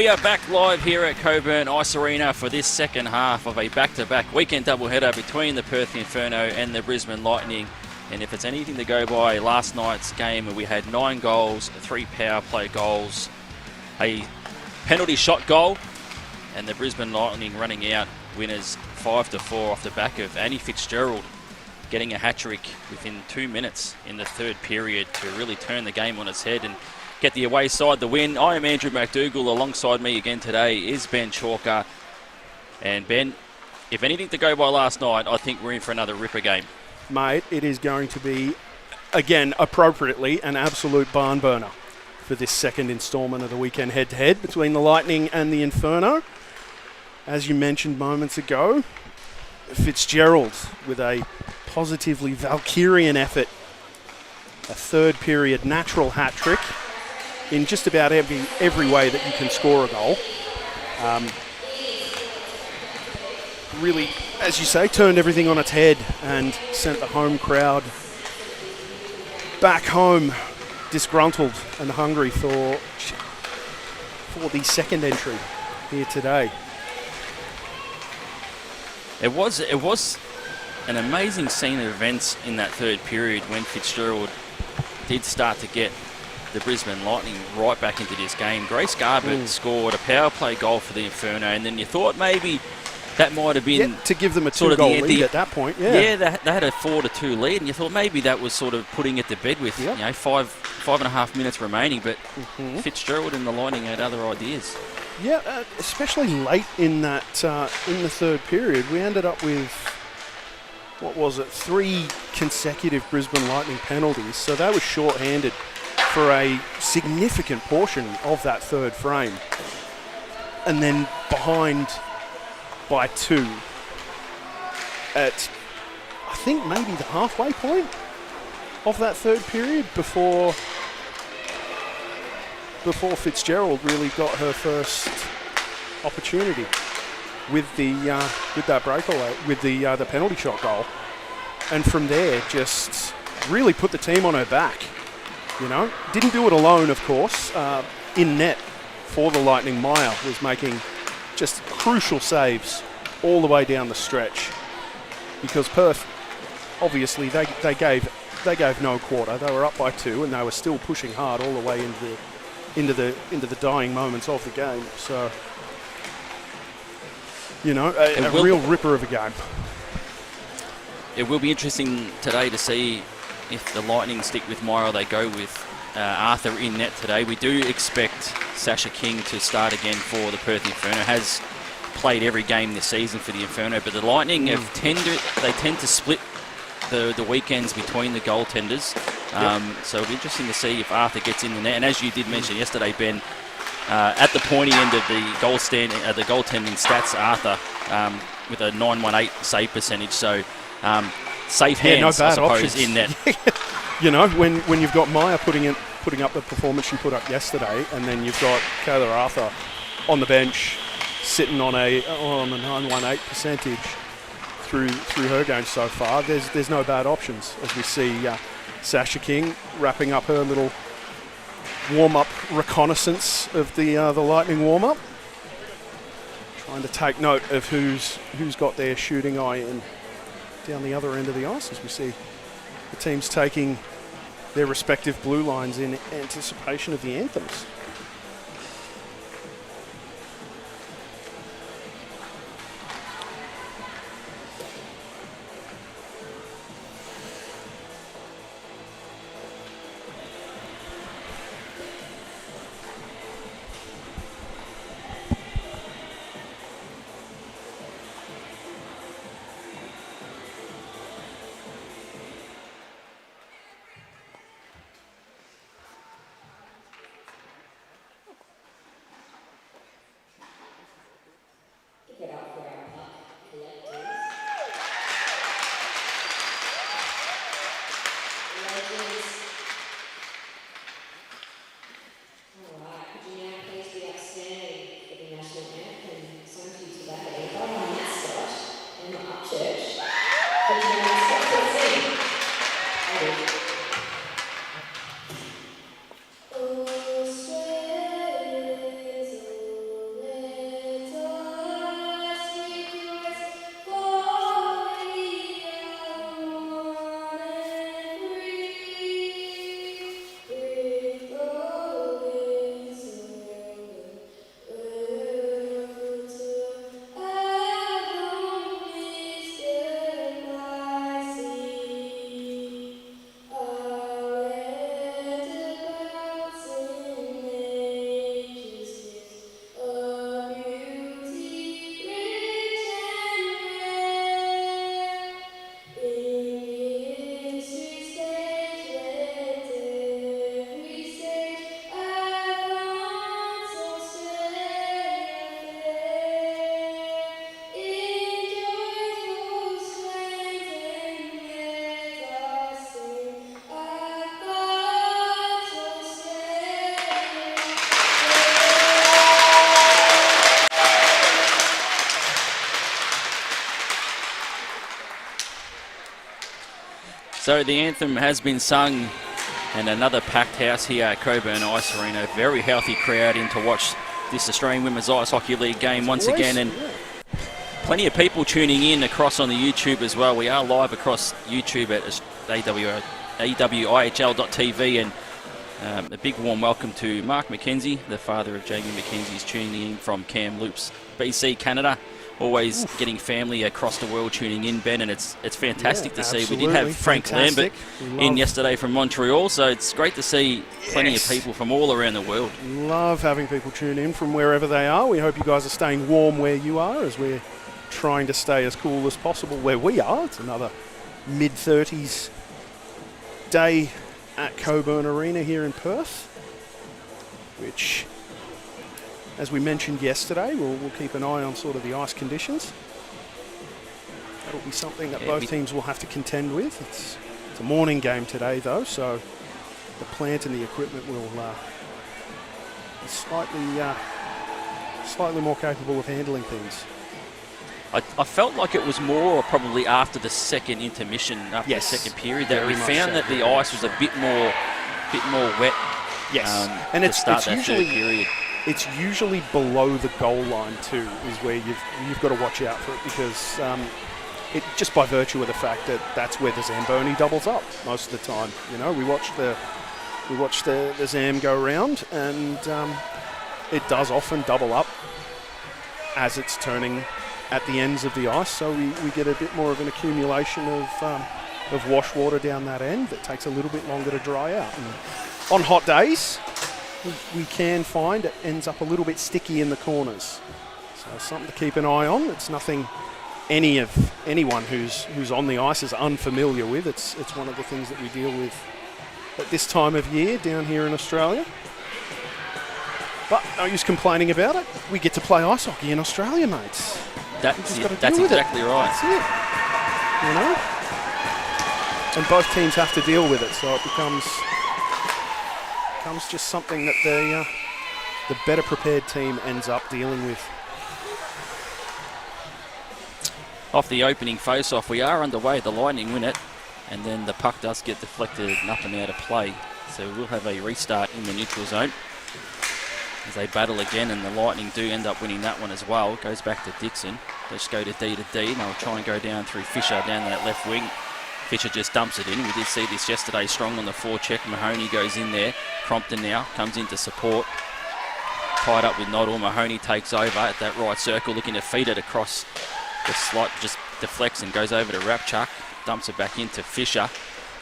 We are back live here at Cockburn Ice Arena for this second half of a back-to-back weekend doubleheader between the Perth Inferno and the Brisbane Lightning. And if it's anything to go by, last night's game where we had 9 goals, 3 power play goals, a penalty shot goal, and the Brisbane Lightning running out winners 5-4 off the back of Annie Fitzgerald getting a hat-trick within 2 minutes in the third period to really turn the game on its head and get the away side the win. I am Andrew McDougall. Alongside me again today is Ben Chalker. And Ben, if anything to go by last night, I think we're in for another ripper game. Mate, it is going to be, again, appropriately, an absolute barn burner for this second instalment of the weekend head-to-head between the Lightning and the Inferno. As you mentioned moments ago, Fitzgerald with a positively Valkyrian effort, a third period natural hat-trick in just about every way that you can score a goal. Really, as you say, turned everything on its head and sent the home crowd back home disgruntled and hungry for the second entry here today. It was an amazing scene of events in that third period when Fitzgerald did start to get the Brisbane Lightning right back into this game. Grace Garbutt scored a power play goal for the Inferno, and then you thought maybe that might have been to give them a 2-goal lead at that point. Yeah, they had a 4-2 lead, and you thought maybe that was sort of putting it to bed with 5.5 minutes remaining. But Fitzgerald and the Lightning had other ideas. Yeah, especially late in that in the third period, we ended up with 3 consecutive Brisbane Lightning penalties. So they were short-handed for a significant portion of that third frame, and then behind by 2 at, I think, maybe the halfway point of that third period before Fitzgerald really got her first opportunity with that breakaway, with the penalty shot goal, and from there just really put the team on her back. You know, didn't do it alone, of course. In net for the Lightning, Maya was making just crucial saves all the way down the stretch, because Perth, obviously, they gave no quarter. They were up by 2, and they were still pushing hard all the way into the dying moments of the game. So, you know, a real ripper of a game. It will be interesting today to see if the Lightning stick with Maya or they go with Arthur in net today. We do expect Sasha King to start again for the Perth Inferno. Has played every game this season for the Inferno, but the Lightning tend to split the weekends between the goaltenders. So it'll be interesting to see if Arthur gets in the net. And as you did mention yesterday, Ben, at the pointy end of the goaltending stats, Arthur with a 918 save percentage. So safe hands, no bad I suppose, options in net. You know, when you've got Maya putting up the performance she put up yesterday, and then you've got Kayla Arthur on the bench sitting on a 918 percentage through her game so far, there's no bad options, as we see Sasha King wrapping up her little warm-up reconnaissance of the Lightning warm-up, trying to take note of who's got their shooting eye in down the other end of the ice, as we see the teams taking their respective blue lines in anticipation of the anthems. So the anthem has been sung, and another packed house here at Cockburn Ice Arena. Very healthy crowd in to watch this Australian Women's Ice Hockey League game once again, and plenty of people tuning in across on the YouTube as well. We are live across YouTube at AWIHL.tv, and a big warm welcome to Mark McKenzie, the father of Jamie McKenzie, is tuning in from Kamloops, BC, Canada. Always getting family across the world tuning in, Ben, and it's fantastic to see. We did have Frank Lambert in yesterday from Montreal, so it's great to see plenty of people from all around the world. Love having people tune in from wherever they are. We hope you guys are staying warm where you are, as we're trying to stay as cool as possible where we are. It's another mid-30s day at Cockburn Arena here in Perth, which, as we mentioned yesterday, we'll keep an eye on sort of the ice conditions. That'll be something that both teams will have to contend with. It's a morning game today, though, so the plant and the equipment will be slightly more capable of handling things. I felt like it was more probably after the second intermission, after the second period, that we found that the ice was a bit more wet. Yes, and it's usually third period. It's usually below the goal line too, is where you've got to watch out for it, because it just by virtue of the fact that that's where the Zamboni doubles up most of the time. You know, we watch the Zam go around, and it does often double up as it's turning at the ends of the ice, so we get a bit more of an accumulation of wash water down that end that takes a little bit longer to dry out. And on hot days, we can find it ends up a little bit sticky in the corners, so something to keep an eye on. It's nothing anyone who's on the ice is unfamiliar with. It's one of the things that we deal with at this time of year down here in Australia. But no use complaining about it. We get to play ice hockey in Australia, mates. That's exactly right. That's it. You know, and both teams have to deal with it, so it becomes just something that the better prepared team ends up dealing with. Off the opening face-off, we are underway. The Lightning win it, and then the puck does get deflected and up and out of play. So we'll have a restart in the neutral zone as they battle again, and the Lightning do end up winning that one as well. It goes back to Dixon. Let's go to D, and they'll try and go down through Fisher down that left wing. Fisher just dumps it in. We did see this yesterday, strong on the forecheck. Mahoney goes in there. Crompton now comes in to support. Tied up with Noddle. Mahoney takes over at that right circle, looking to feed it across the slot. Just deflects and goes over to Rapchuk. Dumps it back into Fisher.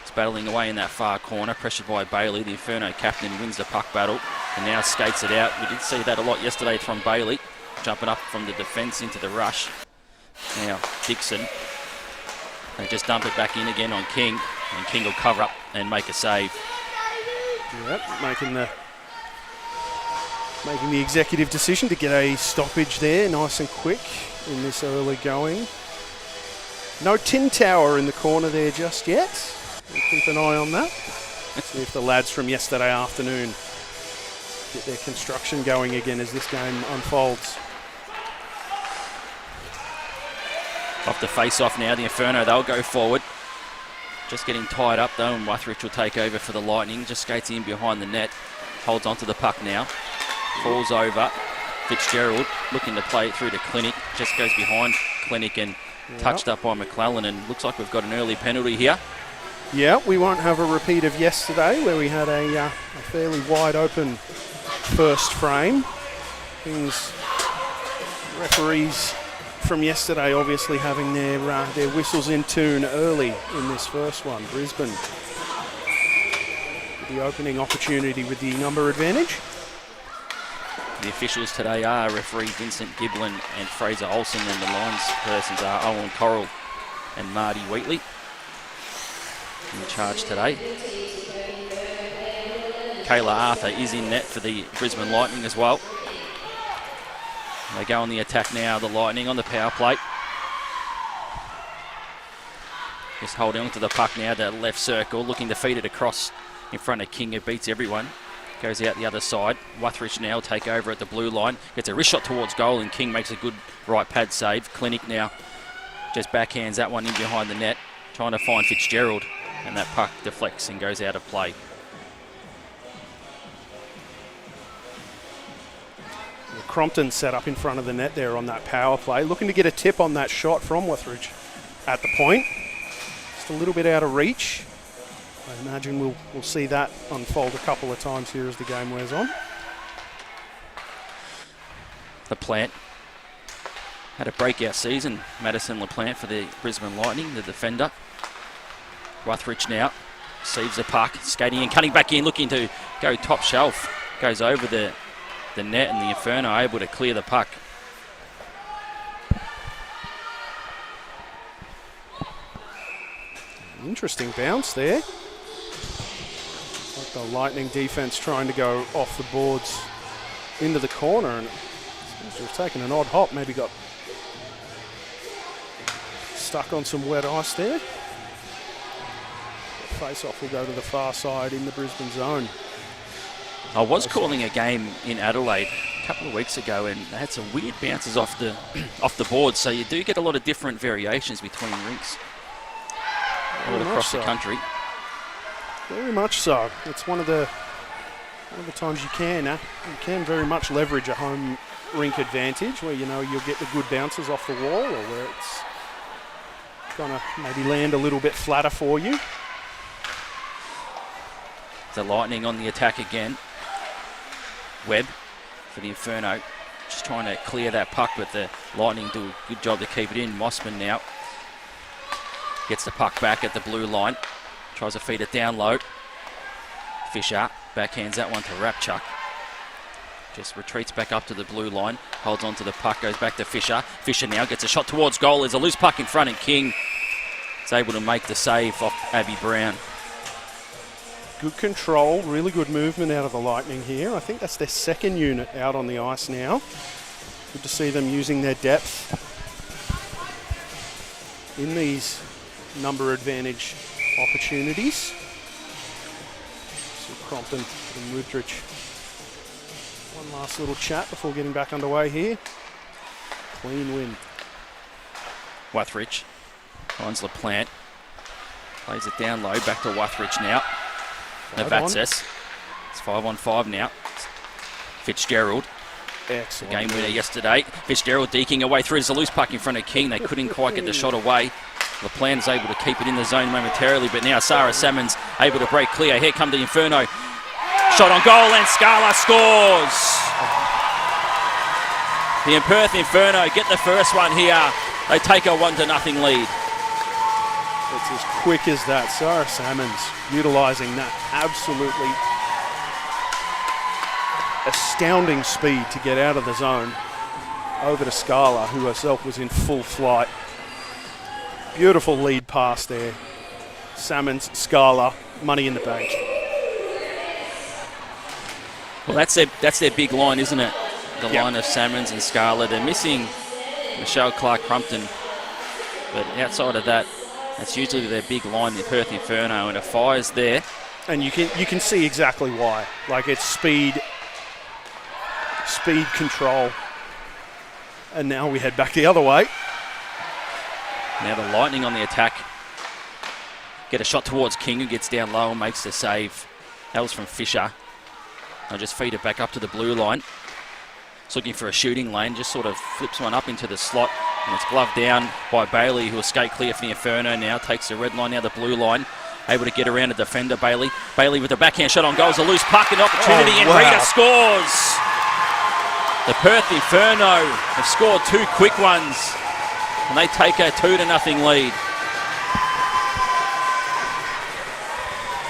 It's battling away in that far corner, pressured by Bailey. The Inferno captain wins the puck battle and now skates it out. We did see that a lot yesterday from Bailey, jumping up from the defence into the rush. Now Dixon. They just dump it back in again on King, and King will cover up and make a save. Yep, making the executive decision to get a stoppage there, nice and quick in this early going. No tin tower in the corner there just yet. We'll keep an eye on that. See if the lads from yesterday afternoon get their construction going again as this game unfolds. Off the face-off now, the Inferno, they'll go forward. Just getting tied up though, and Wuthridge will take over for the Lightning. Just skates in behind the net, holds onto the puck now. Falls over. Fitzgerald looking to play it through to Clinic. Just goes behind Clinic and touched up by McClellan, and looks like we've got an early penalty here. Yeah, we won't have a repeat of yesterday where we had a fairly wide open first frame. Referees from yesterday obviously having their whistles in tune early in this first one. Brisbane, the opening opportunity with the number advantage. The officials today are referee Vincent Giblin and Fraser Olsen, and the lines persons are Owen Corral and Marty Wheatley in charge today. Kayla Arthur is in net for the Brisbane Lightning as well. They go on the attack now, the Lightning on the power play. Just holding on to the puck now, that left circle, looking to feed it across in front of King, who beats everyone. Goes out the other side. Wuthridge now take over at the blue line. Gets a wrist shot towards goal, and King makes a good right pad save. Clinic now just backhands that one in behind the net, trying to find Fitzgerald. and that puck deflects and goes out of play. Crompton set up in front of the net there on that power play, looking to get a tip on that shot from Withridge at the point. Just a little bit out of reach. I imagine we'll see that unfold a couple of times here as the game wears on. LaPlante had a breakout season. Madison LaPlante for the Brisbane Lightning, the defender. Withridge now receives the puck, skating and cutting back in, looking to go top shelf. Goes over the net, and the Inferno are able to clear the puck. Interesting bounce there. Like the Lightning defense trying to go off the boards into the corner, and seems to have taken an odd hop, maybe got stuck on some wet ice there. The face-off will go to the far side in the Brisbane zone. I was calling a game in Adelaide a couple of weeks ago, and they had some weird bounces off the board, so you do get a lot of different variations between rinks all across the country. Very much so. It's one of the times you can very much leverage a home rink advantage, where you know you'll get the good bounces off the wall, or where it's gonna maybe land a little bit flatter for you. The Lightning on the attack again. Webb for the Inferno, just trying to clear that puck, but the Lightning do a good job to keep it in. Mossman now gets the puck back at the blue line, tries to feed it down low. Fisher backhands that one to Rapchuk. Just retreats back up to the blue line, holds on to the puck, goes back to Fisher. Fisher now gets a shot towards goal. There's a loose puck in front, and King is able to make the save off Abby Brown. Good control, really good movement out of the Lightning here. I think that's their second unit out on the ice now. Good to see them using their depth in these number advantage opportunities. So Crompton and Woodridge. One last little chat before getting back underway here. Clean win. Withridge finds LaPlante. Plays it down low, back to Withridge now. Navatsas. It's 5-on-5 now. Fitzgerald. Excellent. The game winner yesterday. Fitzgerald deking away through. There's a loose puck in front of King. They couldn't quite get the shot away. LaPlante is able to keep it in the zone momentarily, but now Sarah Salmons able to break clear. Here come the Inferno. Shot on goal, and Scala scores. The Perth Inferno get the first one here. They take a 1-0 lead. It's as quick as that. Sarah Salmons utilising that absolutely astounding speed to get out of the zone over to Scala, who herself was in full flight. Beautiful lead pass there. Salmons, Scala, money in the bank. Well, that's their big line, isn't it? The line of Salmons and Scala. They're missing Michelle Clark-Crumpton, but outside of that, that's usually their big line, the Perth Inferno, and a fire's there. And you can see exactly why. Like, it's speed control. And now we head back the other way. Now the Lightning on the attack. Get a shot towards King, who gets down low and makes the save. That was from Fisher. They'll just feed it back up to the blue line. It's looking for a shooting lane, just sort of flips one up into the slot, and it's gloved down by Bailey, who will skate clear for the Inferno now, takes the red line, now the blue line, able to get around a defender, Bailey. Bailey with a backhand shot on goal, a loose puck, an opportunity, and Rita scores! The Perth Inferno have scored two quick ones, and they take a 2-0 lead.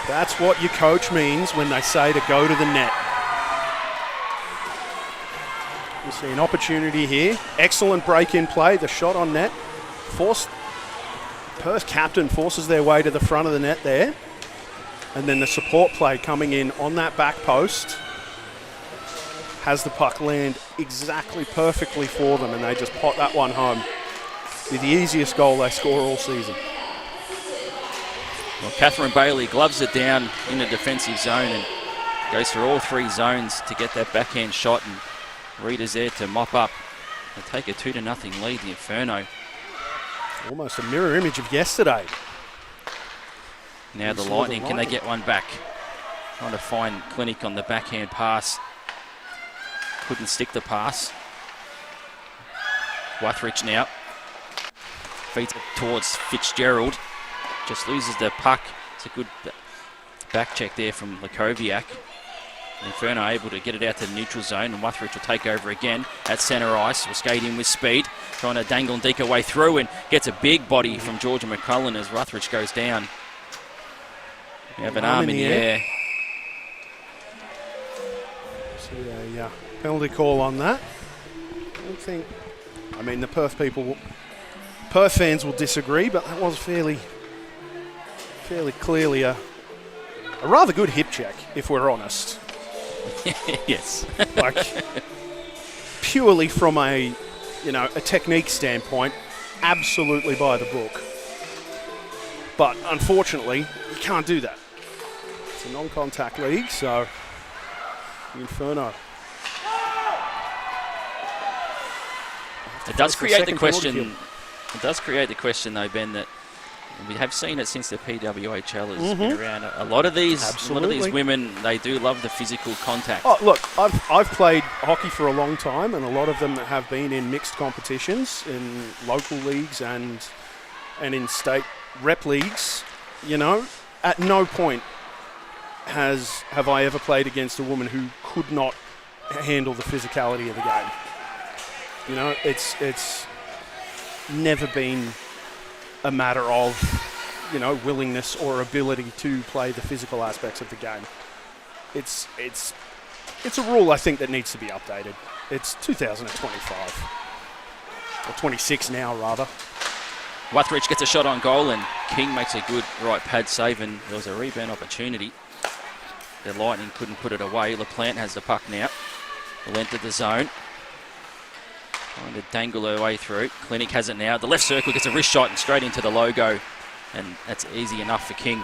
That's what your coach means when they say to go to the net. We see an opportunity here. Excellent break-in play. The shot on net. Perth captain forces their way to the front of the net there. And then the support play coming in on that back post has the puck land exactly perfectly for them, and they just pot that one home. Be the easiest goal they score all season. Well, Catherine Bailey gloves it down in the defensive zone and goes through all three zones to get that backhand shot, and Rita's there to mop up. They take a 2-0 lead, the Inferno. Almost a mirror image of yesterday. Now the Lightning, can they get one back? Trying to find Clinic on the backhand pass. Couldn't stick the pass. Wuthridge now. Feeds it towards Fitzgerald. Just loses the puck. It's a good back check there from Lakoviak. Inferno able to get it out to the neutral zone, and Wuthridge will take over again at centre ice. Will skate in with speed, trying to dangle and deke her way through, and gets a big body from Georgia McCullen as Wuthridge goes down. You have an arm in the air. See a penalty call on that. I don't think. I mean, the Perth fans will disagree, but that was fairly clearly a rather good hip check, if we're honest. Yes. Like, purely from a technique standpoint, absolutely by the book. But unfortunately, you can't do that. It's a non-contact league, so Inferno. It does create the question. It does create the question, though, Ben, that we have seen it since the PWHL has been around. A lot of these women, they do love the physical contact. Oh, look, I've played hockey for a long time, and a lot of them have been in mixed competitions, in local leagues and in state rep leagues. You know, at no point have I ever played against a woman who could not handle the physicality of the game. You know, it's never been a matter of, willingness or ability to play the physical aspects of the game. It's a rule, I think, that needs to be updated. It's 2025. Or 26 now, rather. Wuthridge gets a shot on goal, and King makes a good right pad save, and there was a rebound opportunity. The Lightning couldn't put it away. LaPlante has the puck now. Will enter the zone. Trying to dangle her way through. Clinic has it now. The left circle gets a wrist shot and straight into the logo. And that's easy enough for King.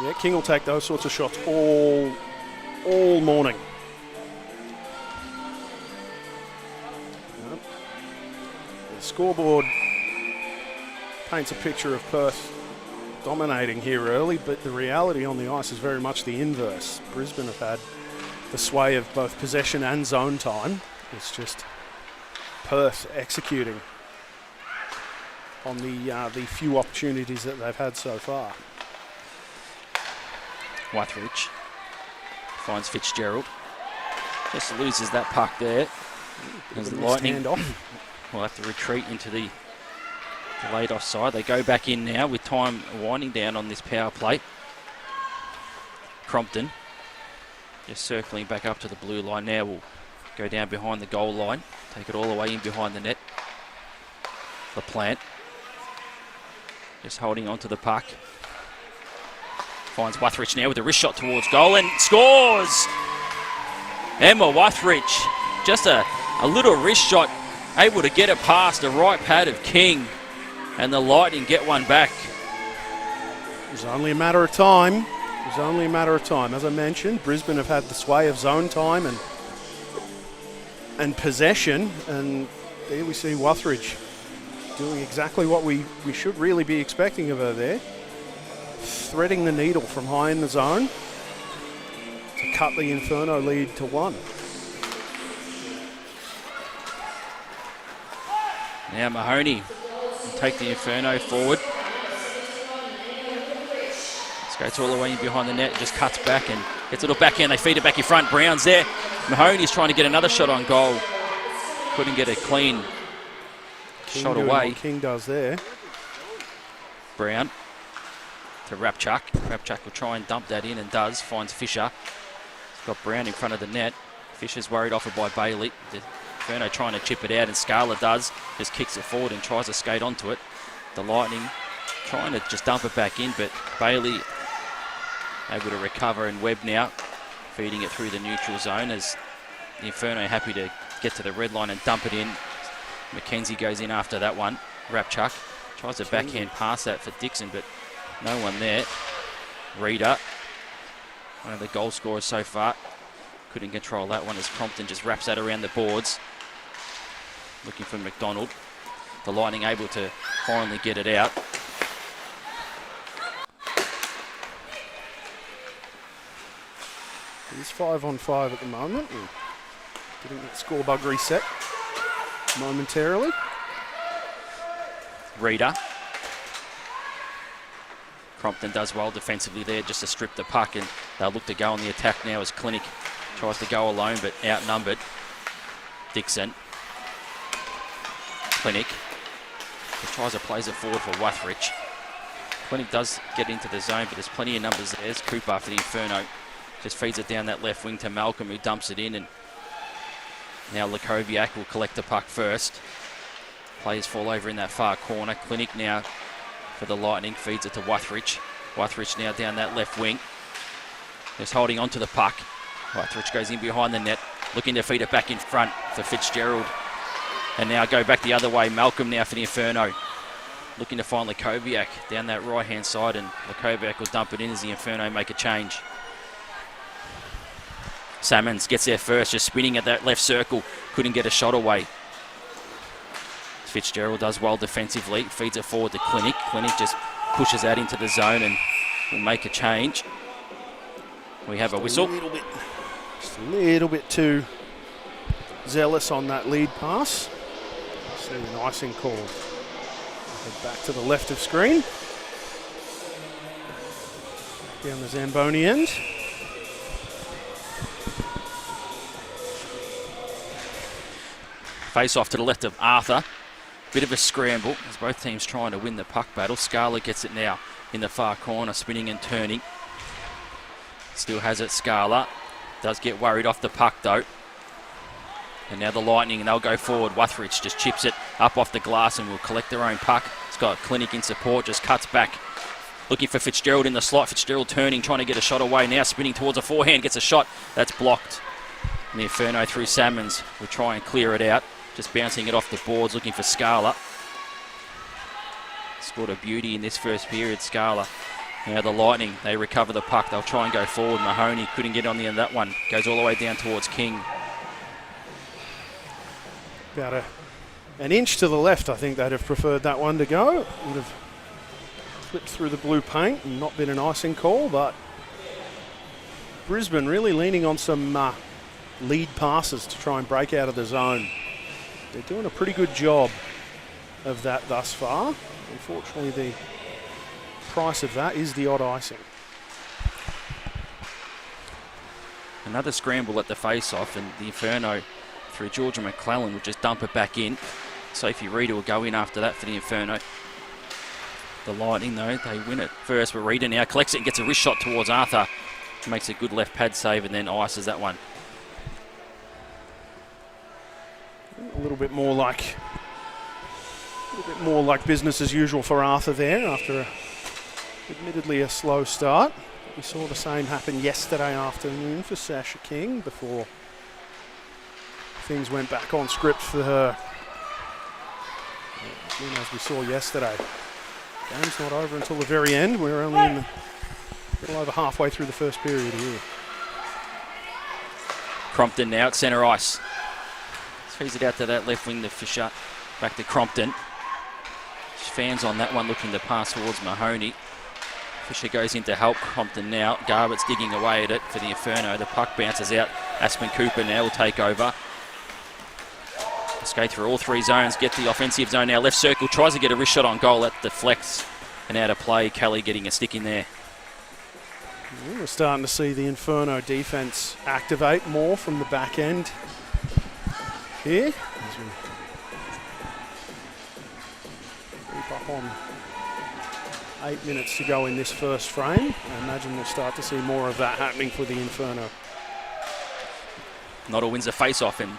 Yeah, King will take those sorts of shots all morning. Yep. The scoreboard paints a picture of Perth dominating here early, but the reality on the ice is very much the inverse. Brisbane have had the sway of both possession and zone time. It's just Perth executing on the few opportunities that they've had so far. Wuthridge finds Fitzgerald. Just loses that puck there. As the Lightning will have to retreat into the laid offside. They go back in now with time winding down on this power play. Crompton just circling back up to the blue line now. Will go down behind the goal line. Take it all the way in behind the net. LaPlante just holding on to the puck. Finds Wuthridge now with a wrist shot towards goal and scores! Emma Wuthridge, just a little wrist shot, able to get it past the right pad of King, and the Lightning get one back. It was only a matter of time. As I mentioned, Brisbane have had the sway of zone time and possession, and there we see Wuthridge doing exactly what we should really be expecting of her there. Threading the needle from high in the zone to cut the Inferno lead to 1. Now Mahoney will take the Inferno forward. Skates all the way in behind the net, just cuts back and gets a little backhand. They feed it back in front. Brown's there. Mahoney's trying to get another shot on goal. Couldn't get a clean shot away. What King does there. Brown to Rapchuk. Rapchuk will try and dump that in and does. Finds Fisher. He's got Brown in front of the net. Fisher's worried off it by Bailey. The Inferno trying to chip it out, and Scala does. Just kicks it forward and tries to skate onto it. The Lightning trying to just dump it back in, but Bailey able to recover, and Webb now feeding it through the neutral zone as the Inferno happy to get to the red line and dump it in. McKenzie goes in after that one. Rapchuk tries to backhand pass that for Dixon, but no one there. Reader, one of the goal scorers so far, couldn't control that one as Crompton just wraps that around the boards. Looking for McDonald. The Lightning able to finally get it out. is 5 on 5 at the moment. And getting that score bug reset momentarily. Reader. Crompton does well defensively there just to strip the puck, and they'll look to go on the attack now as Clinic tries to go alone but outnumbered. Dixon. Clinic. He tries to plays it forward for Wuthridge. Clinic does get into the zone, but there's plenty of numbers there. There's Cooper after the Inferno. Just feeds it down that left wing to Malcolm, who dumps it in, and now Lakoviak will collect the puck first. Players fall over in that far corner. Clinic now for the Lightning, feeds it to Wuthridge. Wuthridge now down that left wing. Just holding on to the puck. Wuthridge goes in behind the net, looking to feed it back in front for Fitzgerald. And now go back the other way. Malcolm now for the Inferno. Looking to find Lakoviak down that right-hand side, and Lakoviak will dump it in as the Inferno make a change. Salmons gets there first, just spinning at that left circle. Couldn't get a shot away. Fitzgerald does well defensively, feeds it forward to Clinic. Clinic just pushes out into the zone and will make a change. We have a whistle. Just a little bit too zealous on that lead pass. See an icing call. Head back to the left of screen. Down the Zamboni end. Face off to the left of Arthur. Bit of a scramble as both teams trying to win the puck battle. Scarlett gets it now in the far corner, spinning and turning. Still has it, Scarlett. Does get worried off the puck though. And now the Lightning, and they'll go forward. Wuthridge just chips it up off the glass and will collect their own puck. It's got Clinic in support, just cuts back. Looking for Fitzgerald in the slot. Fitzgerald turning, trying to get a shot away. Now spinning towards a forehand, gets a shot. That's blocked. And the Inferno through Salmons will try and clear it out. Just bouncing it off the boards, looking for Scala. Scored a beauty in this first period, Scala. Now the Lightning, they recover the puck. They'll try and go forward. Mahoney couldn't get on the end of that one. Goes all the way down towards King. About an inch to the left, I think they'd have preferred that one to go. It would have clipped through the blue paint and not been an icing call, but Brisbane really leaning on some lead passes to try and break out of the zone. They're doing a pretty good job of that thus far. Unfortunately, the price of that is the odd icing. Another scramble at the face-off, and the Inferno through Georgia McClellan will just dump it back in. Sophie Reader will go in after that for the Inferno. The Lightning, though, they win it first, but Reader now collects it and gets a wrist shot towards Arthur. Makes a good left pad save and then ices that one. A little bit more like business as usual for Arthur there after admittedly a slow start. We saw the same happen yesterday afternoon for Sasha King before things went back on script for her. And as we saw yesterday, game's not over until the very end. We're only in a little over halfway through the first period here. Crompton now at centre ice. Feeds it out to that left wing to Fisher. Back to Crompton. Fans on that one looking to pass towards Mahoney. Fisher goes in to help Crompton now. Garbutt's digging away at it for the Inferno. The puck bounces out. Aspen Cooper now will take over. Skate through all three zones. Get the offensive zone now. Left circle. Tries to get a wrist shot on goal. That deflects and out of play. Kelly getting a stick in there. We're starting to see the Inferno defence activate more from the back end here. As we keep up on 8 minutes to go in this first frame. I imagine we'll start to see more of that happening for the Inferno. Noddle wins a face-off and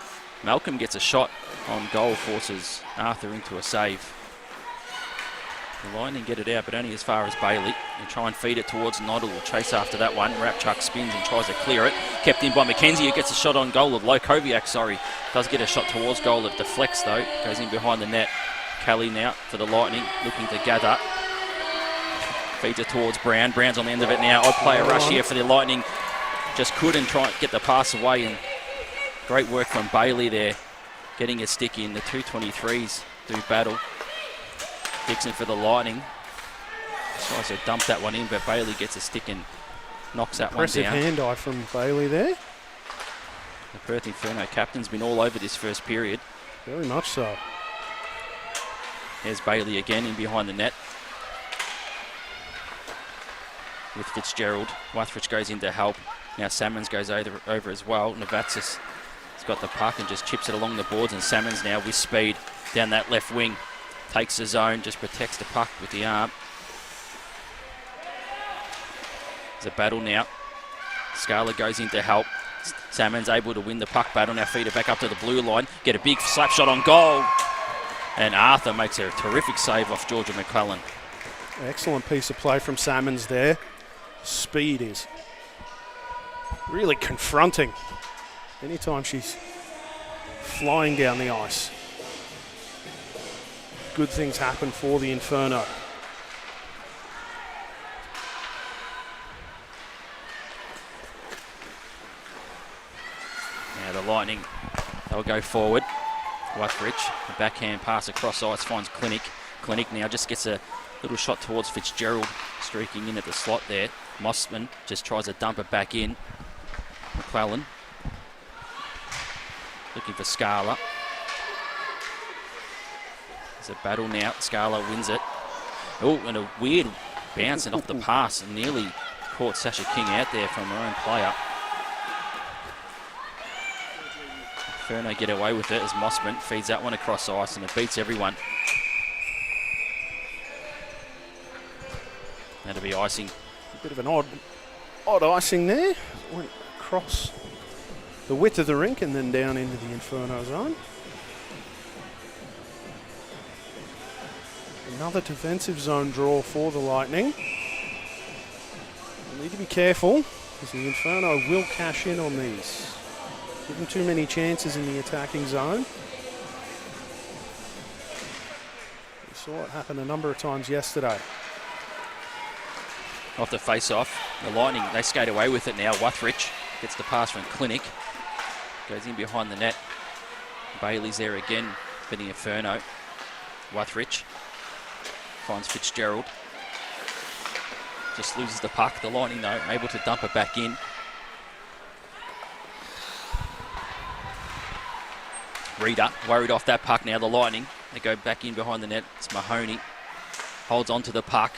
Malcolm gets a shot on goal, forces Arthur into a save. The Lightning get it out, but only as far as Bailey. And try and feed it towards Noddle. Will chase after that one. Rapchuck spins and tries to clear it. Kept in by McKenzie, who gets a shot on goal of Lokoviak, Does get a shot towards goal. It deflects, though. Goes in behind the net. Kelly now for the Lightning, looking to gather. Feeds it towards Brown. Brown's on the end of it now. Odd player rush here for the Lightning. Just couldn't try and get the pass away. And great work from Bailey there. Getting a stick in. The 223s do battle. Dixon for the Lightning. Tries to dump that one in, but Bailey gets a stick and knocks that Impressive one down. hand eye from Bailey there. The Perth Inferno captain's been all over this first period. Very much so. There's Bailey again in behind the net. With Fitzgerald. Wuthridge goes in to help. Now Salmons goes over as well. Navatsas has got the puck and just chips it along the boards, and Salmons now with speed down that left wing. Takes the zone, just protects the puck with the arm. There's a battle now. Scala goes in to help. Salmon's able to win the puck battle. Now feed it back up to the blue line. Get a big slap shot on goal. And Arthur makes a terrific save off Georgia McClellan. Excellent piece of play from Salmons there. Speed is really confronting anytime she's flying down the ice. Good things happen for the Inferno. Now the Lightning, they'll go forward. Wuthridge, a backhand pass across ice, finds Clinic. Clinic now just gets a little shot towards Fitzgerald, streaking in at the slot there. Mossman just tries to dump it back in. McClellan looking for Scala. There's a battle now. Scala wins it. Oh, and a weird bouncing off the pass and nearly caught Sasha King out there from her own player. Inferno get away with it as Mossman feeds that one across ice and it beats everyone. That'll be icing. A bit of an odd icing there. Went across the width of the rink and then down into the Inferno zone. Another defensive zone draw for the Lightning. They need to be careful because the Inferno will cash in on these. Give them too many chances in the attacking zone. We saw it happen a number of times yesterday. Off the face-off, the Lightning, they skate away with it now. Wuthridge gets the pass from Clinic. Goes in behind the net. Bailey's there again for the Inferno. Wuthridge finds Fitzgerald. Just loses the puck. The Lightning, though, able to dump it back in. Reader worried off that puck now. The Lightning, they go back in behind the net. It's Mahoney. Holds on to the puck.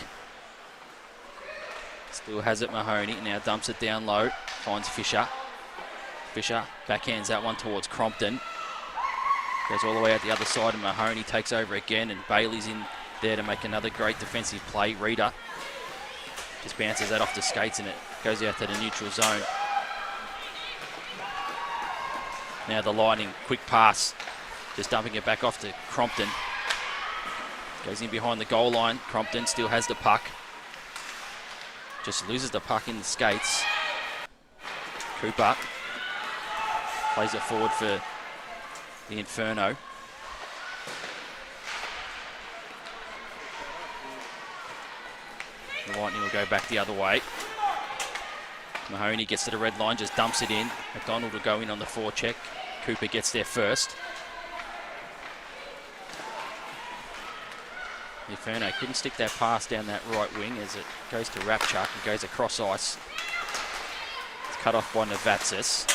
Still has it, Mahoney. Now dumps it down low. Finds Fisher. Fisher backhands that one towards Crompton. Goes all the way out the other side and Mahoney takes over again and Bailey's in there to make another great defensive play. Reader just bounces that off the skates and it goes out to the neutral zone. Now the Lightning, quick pass. Just dumping it back off to Crompton. Goes in behind the goal line. Crompton still has the puck. Just loses the puck in the skates. Cooper plays it forward for the Inferno. The Lightning will go back the other way. Mahoney gets to the red line, just dumps it in. McDonald will go in on the forecheck. Cooper gets there first. The Inferno couldn't stick that pass down that right wing as it goes to Rapchuk and goes across ice. It's cut off by Navatsas.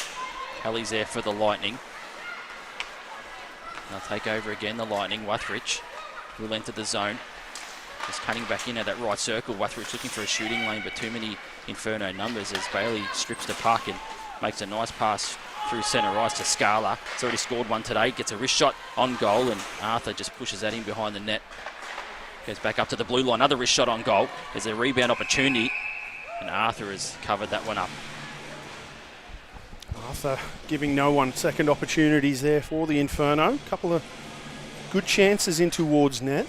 Kelly's there for the Lightning. They'll take over again, the Lightning. Wuthridge will enter the zone. Just cutting back in at that right circle. Wuthridge looking for a shooting lane, but too many Inferno numbers as Bailey strips the puck and makes a nice pass through centre ice to Scala. He's already scored one today. Gets a wrist shot on goal and Arthur just pushes that in behind the net. Goes back up to the blue line. Another wrist shot on goal. There's a rebound opportunity and Arthur has covered that one up. Arthur giving no one second opportunities there for the Inferno. A couple of good chances in towards net.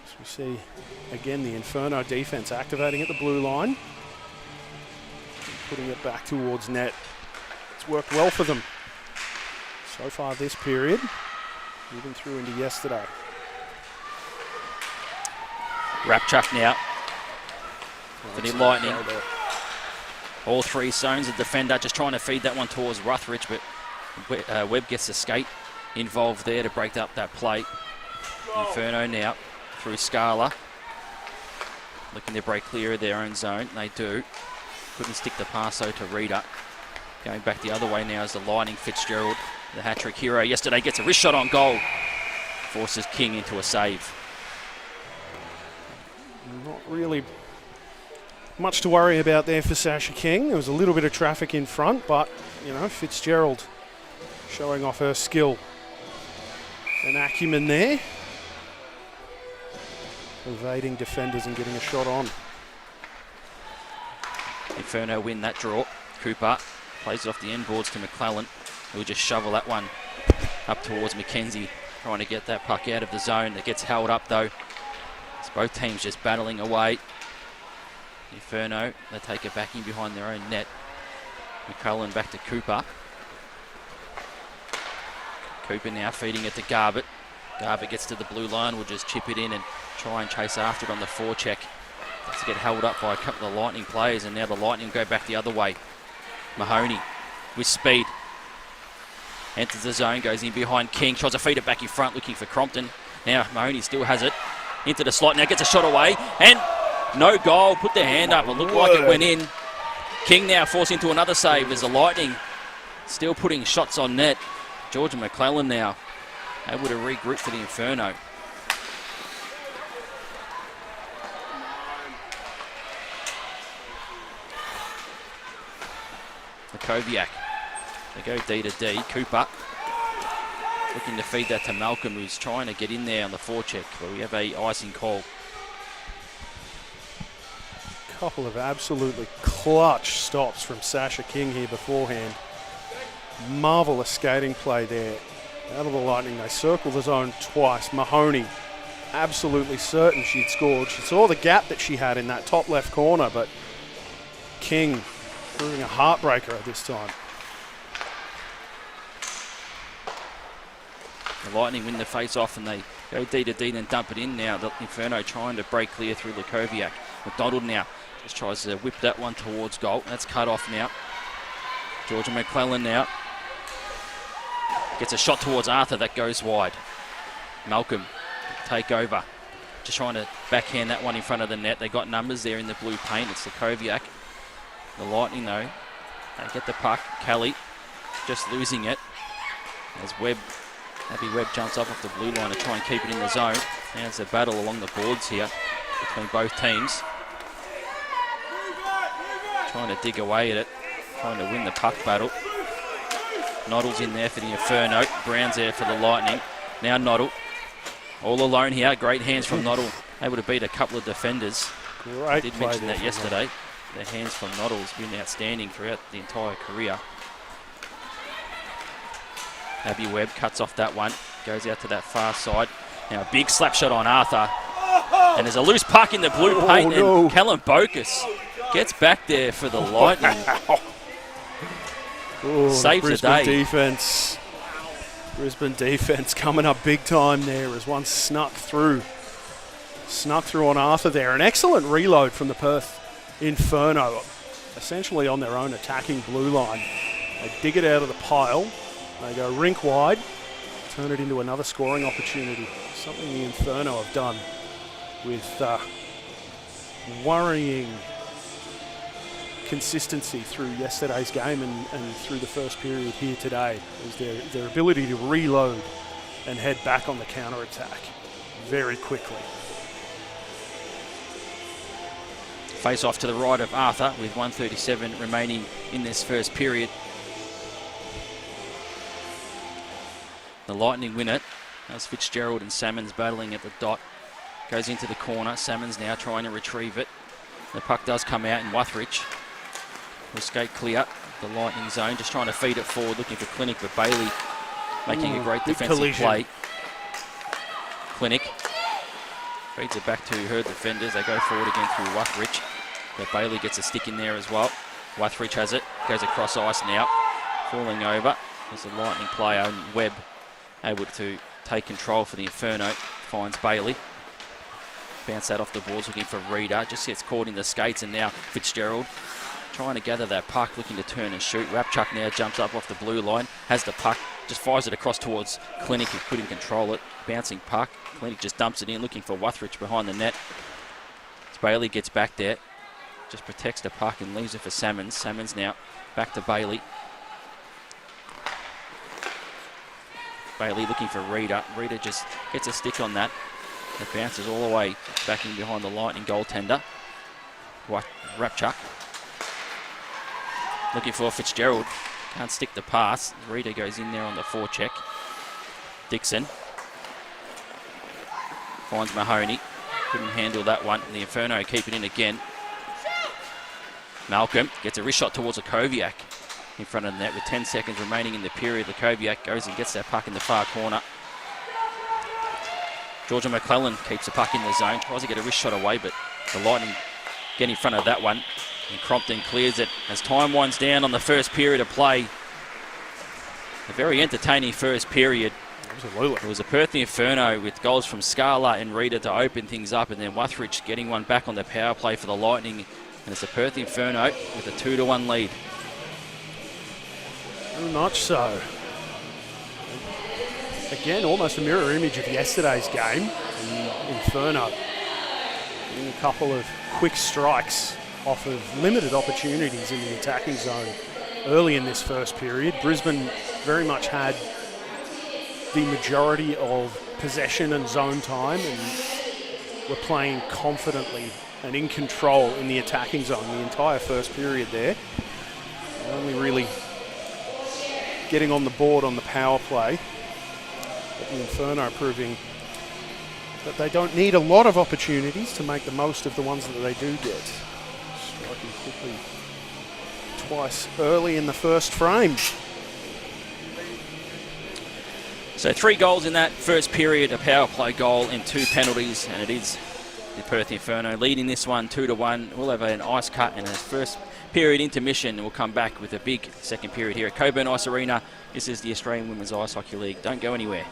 As we see again the Inferno defense activating at the blue line. Putting it back towards net. It's worked well for them so far this period. Moving through into yesterday. Rapchuk now for the Lightning. All three zones, the defender just trying to feed that one towards Wuthridge, but Webb gets the skate involved there to break up that play. Inferno now through Scala. looking to break clear of their own zone. They do. Couldn't stick the pass though to Reader. Going back the other way now is the Lightning. Fitzgerald, the hat-trick hero yesterday, gets a wrist shot on goal. Forces King into a save. Not really much to worry about there for Sasha King. There was a little bit of traffic in front, but, you know, Fitzgerald showing off her skill and acumen there. Evading defenders and getting a shot on. Inferno win that draw. Cooper plays it off the end boards to McClellan, who will just shovel that one up towards Mackenzie, trying to get that puck out of the zone. It gets held up though. It's both teams just battling away. Inferno, they take it back in behind their own net. McClellan back to Cooper. Cooper now feeding it to Garbutt. Garbutt gets to the blue line, will just chip it in and try and chase after it on the forecheck. To get held up by a couple of Lightning players, and now the Lightning go back the other way. Mahoney with speed. Enters the zone, goes in behind King, tries to feed it back in front, looking for Crompton. Now Mahoney still has it. Into the slot, now gets a shot away, and no goal. Put their hand up, it looked like it went in. King now forced into another save as the Lightning still putting shots on net. George McClellan now able to regroup for the Inferno. Koviak. They go D to D. Cooper looking to feed that to Malcolm, who's trying to get in there on the forecheck, but we have a icing call. Couple of absolutely clutch stops from Sasha King here beforehand. Marvellous skating play there. Out of the Lightning, they circle the zone twice. Mahoney, absolutely certain she'd scored. She saw the gap that she had in that top left corner, but King proving a heartbreaker at this time. The Lightning win the face-off and they go D to D, then dump it in now. The Inferno trying to break clear through Lukoviak. McDonald now just tries to whip that one towards goal. That's cut off now. Georgia McClellan now gets a shot towards Arthur. That goes wide. Malcolm take over. Just trying to backhand that one in front of the net. They got numbers there in the blue paint. It's Lukoviak. The Lightning, though, they get the puck. Kelly just losing it as Abby Webb jumps up off the blue line to try and keep it in the zone. Now it's a battle along the boards here between both teams. Trying to dig away at it, trying to win the puck battle. Noddle's in there for the Inferno. Brown's there for the Lightning. Now Noddle, all alone here. Great hands from Noddle, able to beat a couple of defenders. Great I did play mention there that yesterday. The hands from Noddle's been outstanding throughout the entire career. Abby Webb cuts off that one, goes out to that far side. Now a big slap shot on Arthur. And there's a loose puck in the blue paint, and Callum Bokus gets back there for the Lightning. Saves the day. Brisbane defense coming up big time there as one snuck through on Arthur there. An excellent reload from the Perth Inferno, essentially on their own attacking blue line. They dig it out of the pile, they go rink wide, turn it into another scoring opportunity. Something the Inferno have done with worrying consistency through yesterday's game and through the first period here today, is their ability to reload and head back on the counter-attack very quickly. Face off to the right of Arthur with 1:37 remaining in this first period. The Lightning win it. As Fitzgerald and Salmons battling at the dot. Goes into the corner. Salmons now trying to retrieve it. The puck does come out, and Wuthridge will skate clear the Lightning zone. Just trying to feed it forward, looking for Clinic, but Bailey making a great defensive play. Clinic feeds it back to her defenders. They go forward again through Wuthridge. But Bailey gets a stick in there as well. Wuthridge has it. Goes across ice now. Falling over. There's a Lightning player, and Webb able to take control for the Inferno. Finds Bailey. Bounce that off the boards, looking for Reader. Just gets caught in the skates, and now Fitzgerald trying to gather that puck, looking to turn and shoot. Rapchuk now jumps up off the blue line. Has the puck. Just fires it across towards Clinic, who couldn't control it. Bouncing puck. Clinic just dumps it in, looking for Wuthridge behind the net. It's Bailey gets back there. Just protects the puck and leaves it for Salmons. Salmons now back to Bailey. Bailey looking for Reader. Reader just gets a stick on that. It bounces all the way back in behind the Lightning goaltender. Rapchuk. Looking for Fitzgerald. Can't stick the pass. Reader goes in there on the forecheck. Dixon. Finds Mahoney. Couldn't handle that one. The Inferno keep it in again. Malcolm gets a wrist shot towards Lakoviak in front of the net with 10 seconds remaining in the period. Lakoviak goes and gets that puck in the far corner. Georgia McClellan keeps the puck in the zone. Tries to get a wrist shot away, but the Lightning get in front of that one. And Crompton clears it as time winds down on the first period of play. A very entertaining first period. Absolutely. It was a Perth Inferno with goals from Scala and Reader to open things up, and then Wuthridge getting one back on the power play for the Lightning. And it's a Perth Inferno with a 2-1 lead. Very much so. Again, almost a mirror image of yesterday's game. Inferno getting a couple of quick strikes off of limited opportunities in the attacking zone early in this first period. Brisbane very much had the majority of possession and zone time and were playing confidently and in control in the attacking zone the entire first period there. Only really getting on the board on the power play. But the Inferno proving that they don't need a lot of opportunities to make the most of the ones that they do get. Striking quickly twice early in the first frame. So 3 goals in that first period, a power play goal and 2 penalties, and it is the Perth Inferno leading this one 2-1. We'll have an ice cut and a first period intermission, and we'll come back with a big second period here at Cockburn Ice Arena. This is the Australian Women's Ice Hockey League. Don't go anywhere.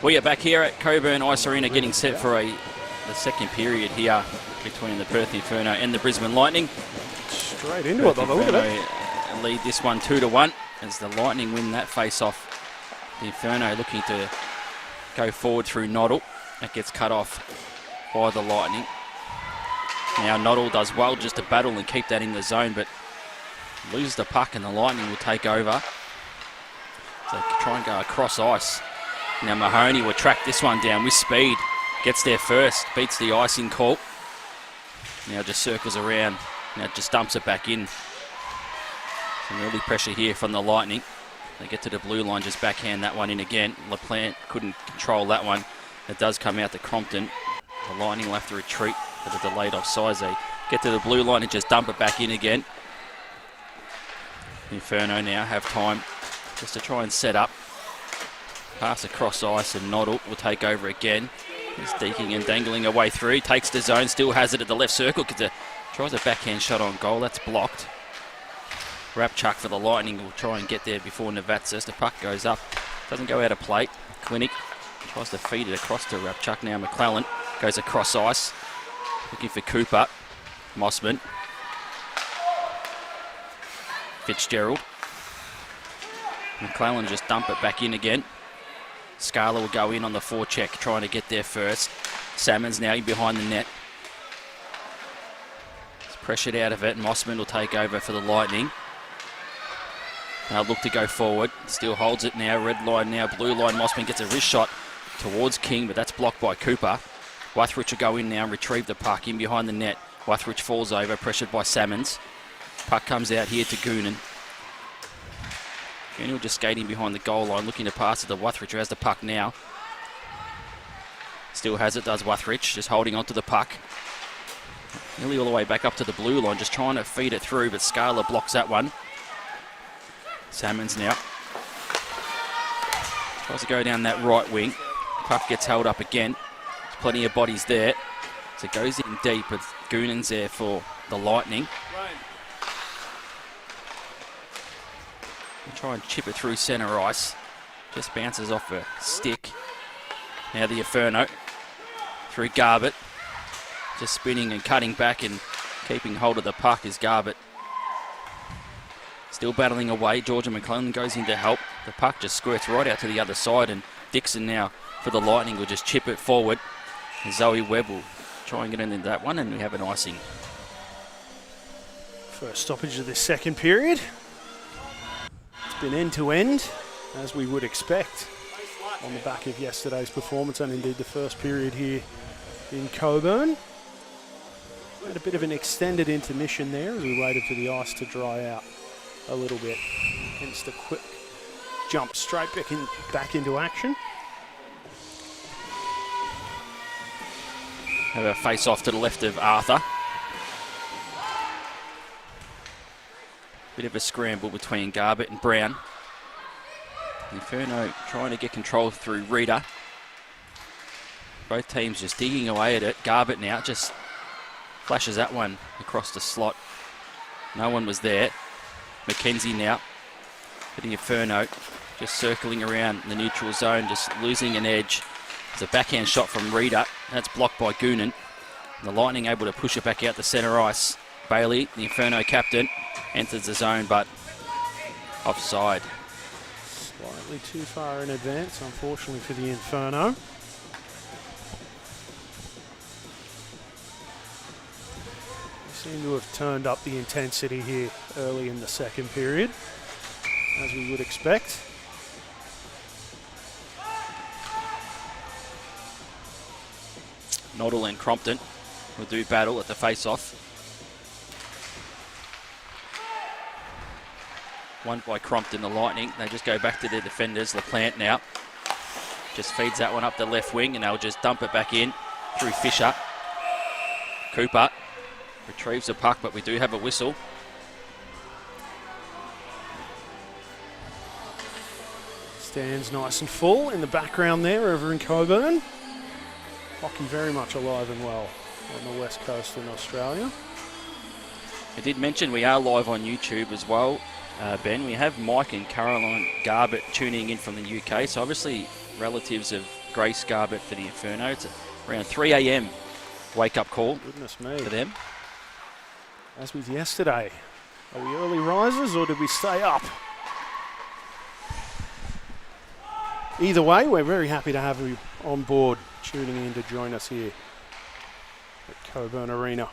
We are back here at Cockburn Ice Arena getting set for the second period here between the Perth Inferno and the Brisbane Lightning. Straight into it, by the look of it. Lead this one 2-1 as the Lightning win that face-off. The Inferno looking to go forward through Noddle. That gets cut off by the Lightning. Now Noddle does well just to battle and keep that in the zone, but loses the puck and the Lightning will take over. So try and go across ice. Now Mahoney will track this one down with speed. Gets there first, beats the icing call. Now just circles around. Now just dumps it back in. Some early pressure here from the Lightning. They get to the blue line, just backhand that one in again. LaPlante couldn't control that one. It does come out to Crompton. The Lightning will have to retreat for the delayed offsides. They get to the blue line and just dump it back in again. Inferno now have time just to try and set up. Pass across ice and Noddle will take over again. He's deking and dangling away through. Takes the zone, still has it at the left circle. Tries a backhand shot on goal. That's blocked. Rapchuk for the Lightning will try and get there before Navatsas. The puck goes up. Doesn't go out of play. Clinic tries to feed it across to Rapchuk. Now McClellan goes across ice. Looking for Cooper. Mossman. Fitzgerald. McClellan just dump it back in again. Scala will go in on the forecheck, trying to get there first. Salmon's now in behind the net. It's pressured out of it. Mossman will take over for the Lightning. They'll look to go forward. Still holds it now. Red line now. Blue line. Mossman gets a wrist shot towards King, but that's blocked by Cooper. Wuthridge will go in now and retrieve the puck in behind the net. Wuthridge falls over, pressured by Salmons. Puck comes out here to Goonan. Goonan just skating behind the goal line, looking to pass it to Wuthridge, who has the puck now. Still has it, does Wuthridge, just holding on to the puck. Nearly all the way back up to the blue line, just trying to feed it through, but Scala blocks that one. Salmons now. Tries to go down that right wing. Puck gets held up again. There's plenty of bodies there. So it goes in deep, but Goonan's there for the Lightning. We'll try and chip it through centre ice. Just bounces off a stick. Now the Inferno through Garbutt. Just spinning and cutting back and keeping hold of the puck is Garbutt. Still battling away. Georgia McClellan goes in to help. The puck just squirts right out to the other side, and Dixon now for the Lightning will just chip it forward. And Zoe Webb will try and get into that one, and we have an icing. First stoppage of this second period. It's been end to end, as we would expect, on the back of yesterday's performance, and indeed the first period here in Cockburn. Had a bit of an extended intermission there as we waited for the ice to dry out a little bit. Hence the quick jump straight back into action. Have a face off to the left of Arthur. Bit of a scramble between Garbutt and Brown. Inferno trying to get control through Rita. Both teams just digging away at it. Garbutt now just flashes that one across the slot. No one was there. Mackenzie now for the Inferno, just circling around the neutral zone, just losing an edge. There's a backhand shot from Rita. That's blocked by Goonan. The Lightning able to push it back out to centre ice. Bailey, the Inferno captain, enters the zone, but offside. Slightly too far in advance, unfortunately, for the Inferno. They seem to have turned up the intensity here early in the second period, as we would expect. Noddle and Crompton will do battle at the face-off. Won by Crompton, the Lightning. They just go back to their defenders. LaPlante now just feeds that one up the left wing, and they'll just dump it back in through Fisher. Cooper retrieves the puck, but we do have a whistle. Stands nice and full in the background there over in Cockburn. Hockey very much alive and well on the west coast in Australia. I did mention we are live on YouTube as well, Ben. We have Mike and Caroline Garbutt tuning in from the UK, so obviously relatives of grey scarlet for the Inferno. It's around 3 a.m. wake-up call. Goodness me. For them. As with yesterday, are we early risers or did we stay up? Either way, we're very happy to have you on board, tuning in to join us here at Cockburn Arena.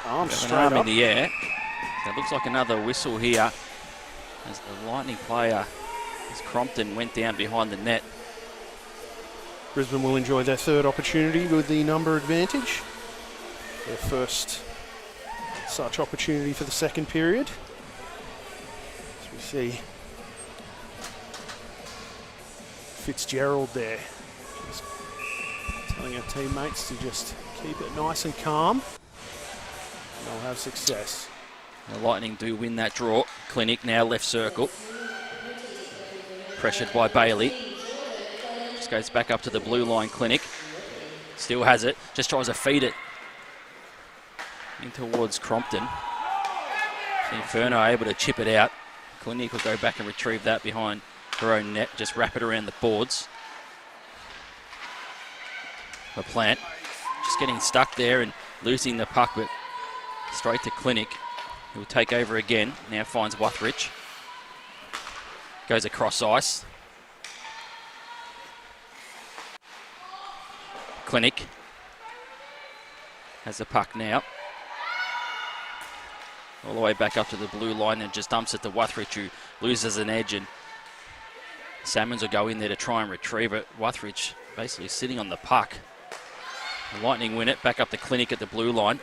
Arms straight arm up. in the air. It looks like another whistle here as the Lightning player, as Crompton, went down behind the net. Brisbane will enjoy their third opportunity with the number advantage. Their first such opportunity for the second period. As we see Fitzgerald there, just telling our teammates to just keep it nice and calm. And they'll have success. The Lightning do win that draw. Clinic now left circle. Pressured by Bailey. Just goes back up to the blue line. Clinic still has it. Just tries to feed it in towards Crompton. The Inferno able to chip it out. Clinic will go back and retrieve that behind her own net. Just wrap it around the boards. LaPlante just getting stuck there and losing the puck, but straight to Clinic. He'll take over again. Now finds Wuthridge. Goes across ice. Clinic has the puck now. All the way back up to the blue line and just dumps it to Wuthridge, who loses an edge, and Salmons will go in there to try and retrieve it. Wuthridge basically sitting on the puck. The Lightning win it. Back up the Clinic at the blue line.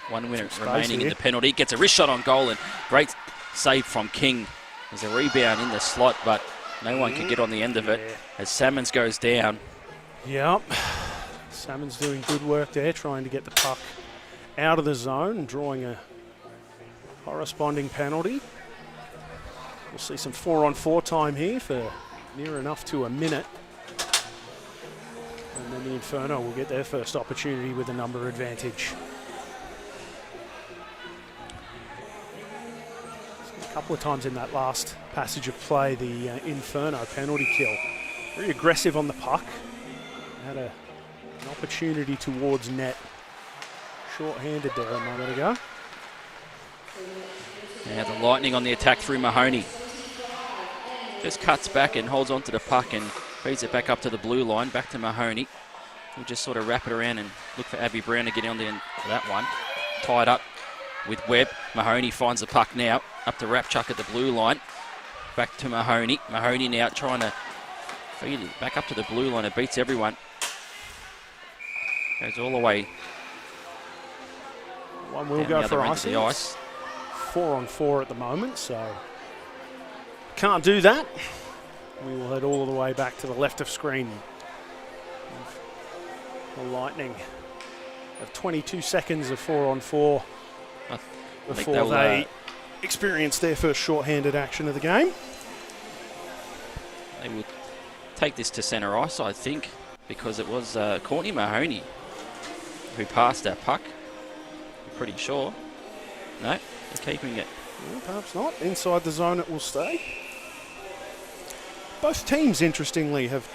1 minute remaining in the penalty. Gets a wrist shot on goal, and great save from King. There's a rebound in the slot, but no one can get on the end of it as Salmons goes down. Yep. Salmons doing good work there, trying to get the puck out of the zone and drawing a corresponding penalty. We'll see some 4-on-4 time here for near enough to a minute. And then the Inferno will get their first opportunity with a number advantage. A couple of times in that last passage of play, the Inferno penalty kill. Very aggressive on the puck. Had an opportunity towards net. Short-handed there a moment ago. Now the Lightning on the attack through Mahoney. Just cuts back and holds on to the puck and feeds it back up to the blue line, back to Mahoney. We'll just sort of wrap it around and look for Abby Brown to get on the end of that one. Tied up with Webb. Mahoney finds the puck now, up to Rapchuck at the blue line. Back to Mahoney. Mahoney now trying to feed it back up to the blue line. It beats everyone. Goes all the way. One will go for the ice. 4-on-4 at the moment, so can't do that. We will head all the way back to the left of screen. The Lightning have 22 seconds of 4-on-4 before they experience their first short-handed action of the game. They will take this to centre ice, I think, because it was Courtney Mahoney who passed that puck. I'm pretty sure. No, they're keeping it. Well, perhaps not. Inside the zone it will stay. Both teams, interestingly, have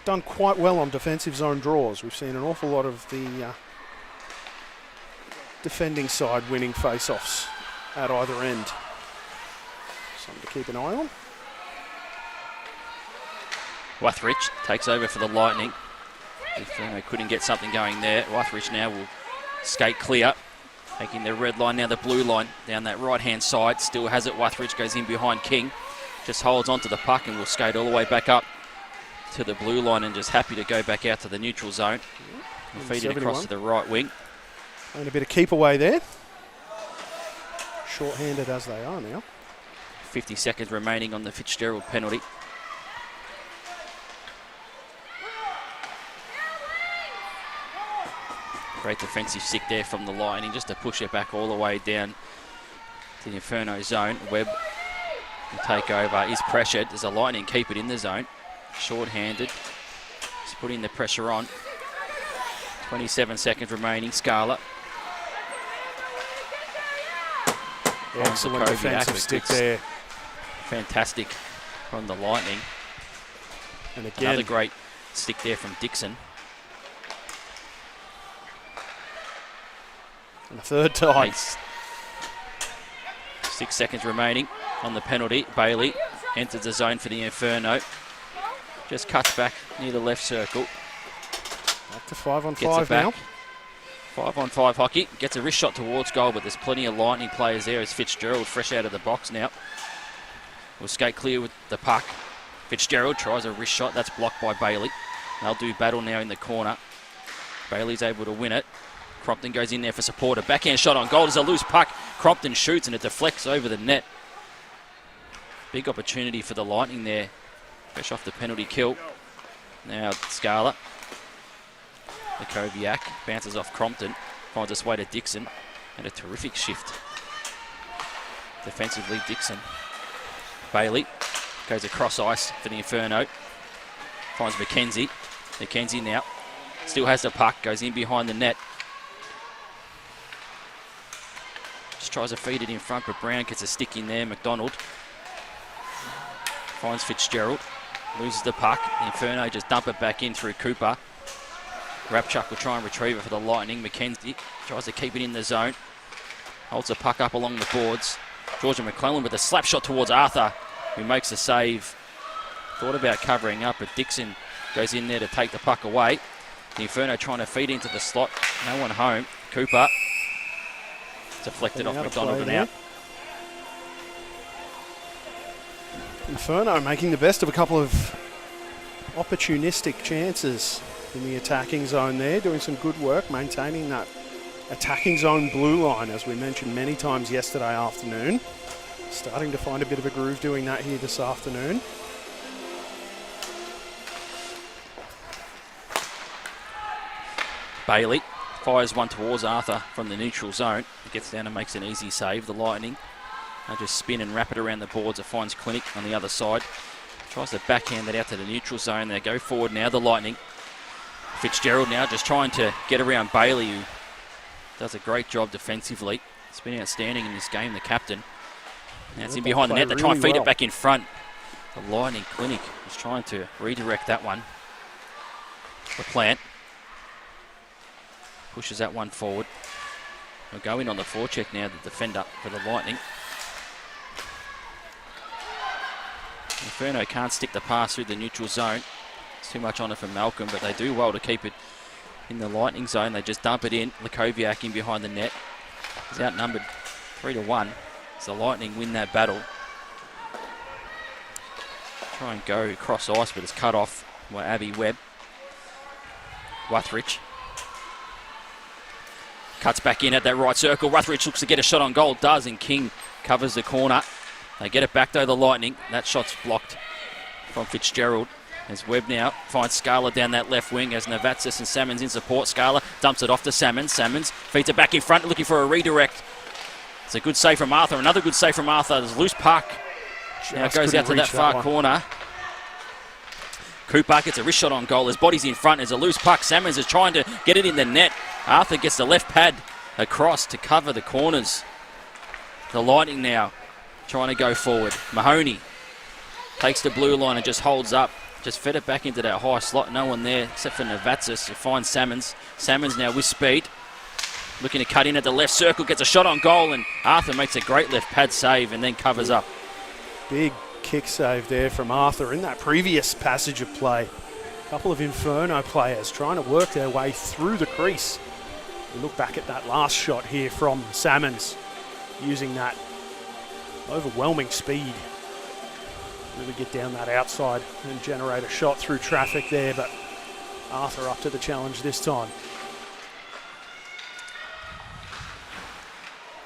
done quite well on defensive zone draws. We've seen an awful lot of the defending side winning face-offs at either end. Something to keep an eye on. Wuthridge takes over for the Lightning. If they couldn't get something going there, Wuthridge now will skate clear. Taking the red line, now the blue line, down that right-hand side. Still has it, Wuthridge goes in behind King. Just holds onto the puck and will skate all the way back up to the blue line and just happy to go back out to the neutral zone. We'll feed it across to the right wing. And a bit of keep away there. Short-handed as they are now. 50 seconds remaining on the Fitzgerald penalty. Great defensive stick there from the Lightning just to push it back all the way down to the Inferno zone. Webb will take over. Is pressured. Does the Lightning keep it in the zone? Short-handed. Just putting the pressure on. 27 seconds remaining. Scarlett. Excellent defensive stick there. Fantastic from the Lightning. And again, another great stick there from Dixon. And the third time. 6 seconds remaining on the penalty. Bailey enters the zone for the Inferno. Just cuts back near the left circle. Up to 5 on 5 now. 5 on 5 hockey. Gets a wrist shot towards goal, but there's plenty of Lightning players there as Fitzgerald fresh out of the box now. Will skate clear with the puck. Fitzgerald tries a wrist shot. That's blocked by Bailey. They'll do battle now in the corner. Bailey's able to win it. Crompton goes in there for support. A backhand shot on goal. There's a loose puck. Crompton shoots and it deflects over the net. Big opportunity for the Lightning there. Fresh off the penalty kill. Now Scala. The Koviak bounces off Crompton. Finds its way to Dixon. And a terrific shift. Defensively, Dixon. Bailey goes across ice for the Inferno. Finds McKenzie. McKenzie now still has the puck. Goes in behind the net. Just tries to feed it in front, but Brown gets a stick in there. McDonald finds Fitzgerald. Loses the puck. The Inferno just dump it back in through Cooper. Rapchuk will try and retrieve it for the Lightning. McKenzie tries to keep it in the zone. Holds the puck up along the boards. Georgia McClellan with a slap shot towards Arthur, who makes the save. Thought about covering up, but Dixon goes in there to take the puck away. The Inferno trying to feed into the slot. No one home. Cooper deflected off McDonald and out. Inferno making the best of a couple of opportunistic chances in the attacking zone there, doing some good work, maintaining that attacking zone blue line, as we mentioned many times yesterday afternoon. Starting to find a bit of a groove doing that here this afternoon. Bailey fires one towards Arthur from the neutral zone. He gets down and makes an easy save. The Lightning just spin and wrap it around the boards. It finds Clinic on the other side. Tries to backhand that out to the neutral zone. They go forward now, the Lightning. Fitzgerald now just trying to get around Bailey, who does a great job defensively. It's been outstanding in this game, the captain. Now it's in behind the net. They try and feed it back in front. The Lightning Clinic is trying to redirect that one. The Plant pushes that one forward. We'll go in on the forecheck now, the defender for the Lightning. Inferno can't stick the pass through the neutral zone. It's too much on it for Malcolm, but they do well to keep it in the Lightning zone. They just dump it in. Lakoviak in behind the net. He's outnumbered 3-1. So the Lightning win that battle. Try and go across ice, but it's cut off by Abby Webb. Wuthridge cuts back in at that right circle. Wuthridge looks to get a shot on goal. Does, and King covers the corner. They get it back though, the Lightning. That shot's blocked from Fitzgerald. As Webb now finds Scala down that left wing as Navatsas and Salmons in support. Scala dumps it off to Salmons. Salmons feeds it back in front, looking for a redirect. It's a good save from Arthur. Another good save from Arthur. There's a loose puck. Now it goes out to that far corner. Cooper gets a wrist shot on goal. His body's in front. There's a loose puck. Salmons is trying to get it in the net. Arthur gets the left pad across to cover the corners. The Lightning now trying to go forward. Mahoney takes the blue line and just holds up. Just fed it back into that high slot. No one there except for Navatsas, who finds Salmons. Salmons now with speed. Looking to cut in at the left circle. Gets a shot on goal, and Arthur makes a great left pad save and then covers up. Big kick save there from Arthur in that previous passage of play. A couple of Inferno players trying to work their way through the crease. We look back at that last shot here from Salmons, using that overwhelming speed. Really get down that outside and generate a shot through traffic there, but Arthur up to the challenge this time.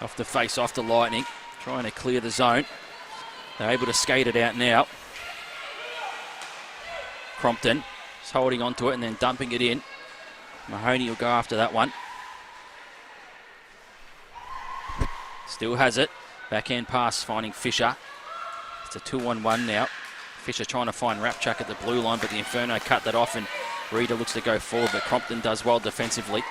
Off the face, off the Lightning, trying to clear the zone. They're able to skate it out now. Crompton is holding onto it and then dumping it in. Mahoney will go after that one. Still has it. Backhand pass finding Fisher. It's a 2-1-1 now. Fisher trying to find Rapchuk at the blue line, but the Inferno cut that off and Reeder looks to go forward, but Crompton does well defensively.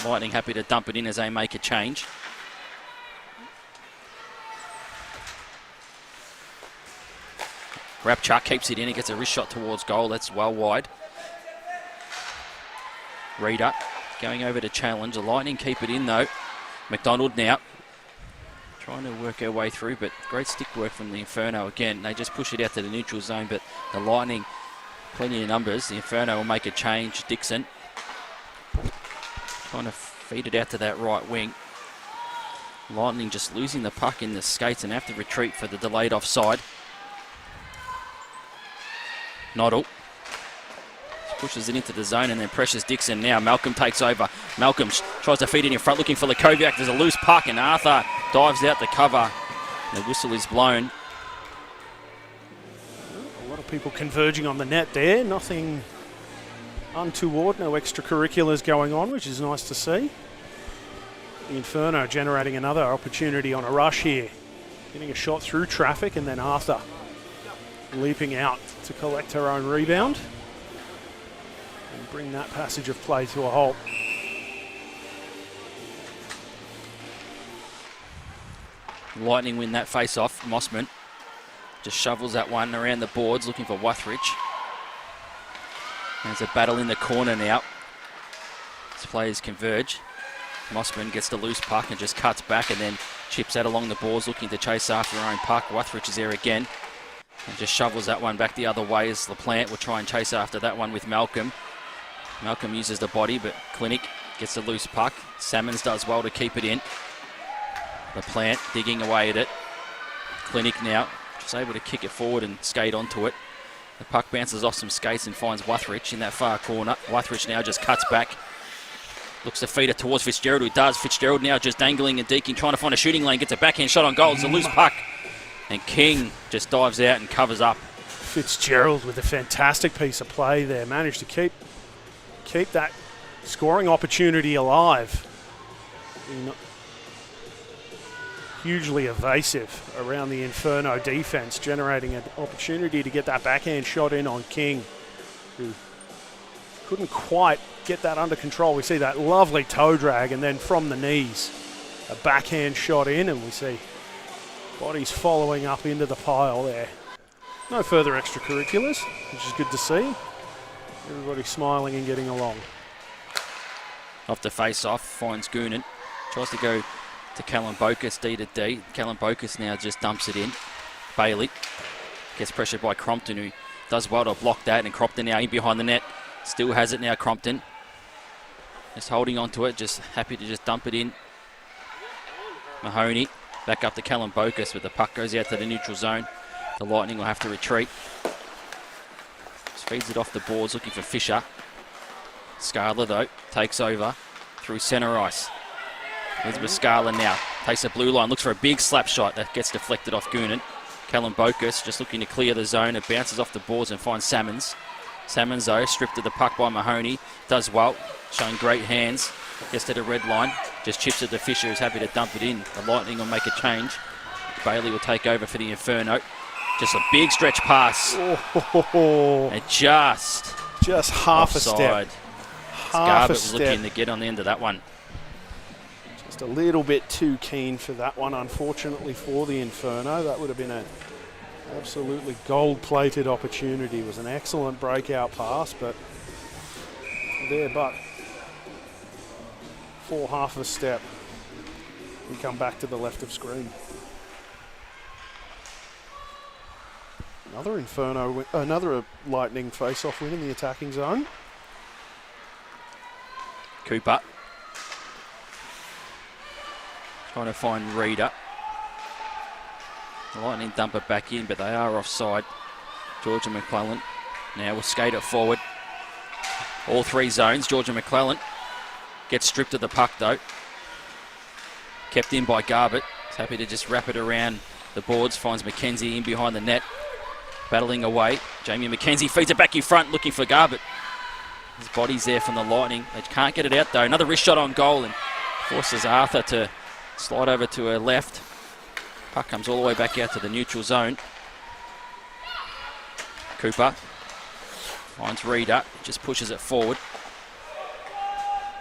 Lightning happy to dump it in as they make a change. Rapchuk keeps it in. He gets a wrist shot towards goal. That's well wide. Reader going over to challenge. The Lightning keep it in though. McDonald now trying to work our way through, but great stick work from the Inferno again. They just push it out to the neutral zone, but the Lightning, plenty of numbers. The Inferno will make a change. Dixon trying to feed it out to that right wing. Lightning just losing the puck in the skates and have to retreat for the delayed offside. Noddle pushes it into the zone and then pressures Dixon now. Malcolm takes over. Malcolm tries to feed it in front looking for Lakoviak. There's a loose puck and Arthur dives out to cover. The whistle is blown. A lot of people converging on the net there. Nothing untoward, no extracurriculars going on, which is nice to see. The Inferno generating another opportunity on a rush here. Getting a shot through traffic and then Arthur leaping out to collect her own rebound and bring that passage of play to a halt. Lightning win that face-off. Mossman just shovels that one around the boards looking for Wuthridge. There's a battle in the corner now. As players converge. Mossman gets the loose puck and just cuts back and then chips out along the boards looking to chase after her own puck. Wuthridge is there again and just shovels that one back the other way as LaPlante will try and chase after that one with Malcolm. Malcolm uses the body, but Clinic gets the loose puck. Salmons does well to keep it in. LaPlante digging away at it. Clinic now just able to kick it forward and skate onto it. The puck bounces off some skates and finds Wuthridge in that far corner. Wuthridge now just cuts back. Looks to feed it towards Fitzgerald, who does. Fitzgerald now just dangling and deking, trying to find a shooting lane. Gets a backhand shot on goal. It's a loose puck. And King just dives out and covers up. Fitzgerald with a fantastic piece of play there. Managed to keep that scoring opportunity alive. Hugely evasive around the Inferno defense, generating an opportunity to get that backhand shot in on King, who couldn't quite get that under control. We see that lovely toe drag and then from the knees, a backhand shot in, and we see bodies following up into the pile there. No further extracurriculars, which is good to see. Everybody smiling and getting along. Off the face-off, finds Goonan. Tries to go to Callum Bokus, D to D. Callum Bokus now just dumps it in. Bailey gets pressured by Crompton, who does well to block that, and Crompton now in behind the net. Still has it now, Crompton. Just holding on to it, just happy to just dump it in. Mahoney back up to Callum Bokus, but the puck goes out to the neutral zone. The Lightning will have to retreat. Just feeds it off the boards, looking for Fisher. Scarler, though, takes over through centre ice. Elizabeth Scarler now takes the blue line, looks for a big slap shot that gets deflected off Goonan. Callum Bokus just looking to clear the zone. It bounces off the boards and finds Salmons. Salmons, though, stripped of the puck by Mahoney. Does well, showing great hands. Gets to the red line. Just chips it to Fisher, who's happy to dump it in. The Lightning will make a change. Bailey will take over for the Inferno. Just a big stretch pass. And just half offside. a step. Scarlett was looking to get on the end of that one. Just a little bit too keen for that one, unfortunately, for the Inferno. That would have been an absolutely gold-plated opportunity. It was an excellent breakout pass, but for half a step, we come back to the left of screen. Another Lightning face-off win in the attacking zone. Cooper trying to find Reader. The Lightning dump it back in, but they are offside. Georgia McClellan now will skate it forward. All three zones. Georgia McClellan gets stripped of the puck, though. Kept in by Garbutt. He's happy to just wrap it around the boards. Finds McKenzie in behind the net. Battling away. Jamie McKenzie feeds it back in front, looking for Garbutt. His body's there from the Lightning. They can't get it out, though. Another wrist shot on goal and forces Arthur to slide over to her left. Puck comes all the way back out to the neutral zone. Cooper finds Reader, just pushes it forward.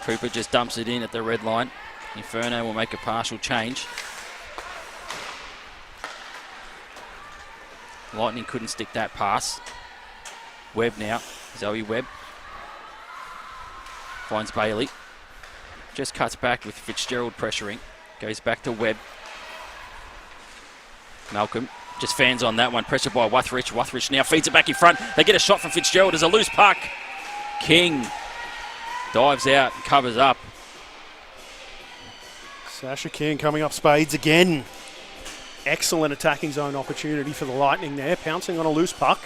Cooper just dumps it in at the red line. Inferno will make a partial change. Lightning couldn't stick that pass. Webb now. Zoe Webb. Finds Bailey. Just cuts back with Fitzgerald pressuring. Goes back to Webb. Malcolm just fans on that one. Pressure by Wuthridge. Wuthridge now feeds it back in front. They get a shot from Fitzgerald as a loose puck. King dives out and covers up. Sasha King coming up spades again. Excellent attacking zone opportunity for the Lightning there. Pouncing on a loose puck.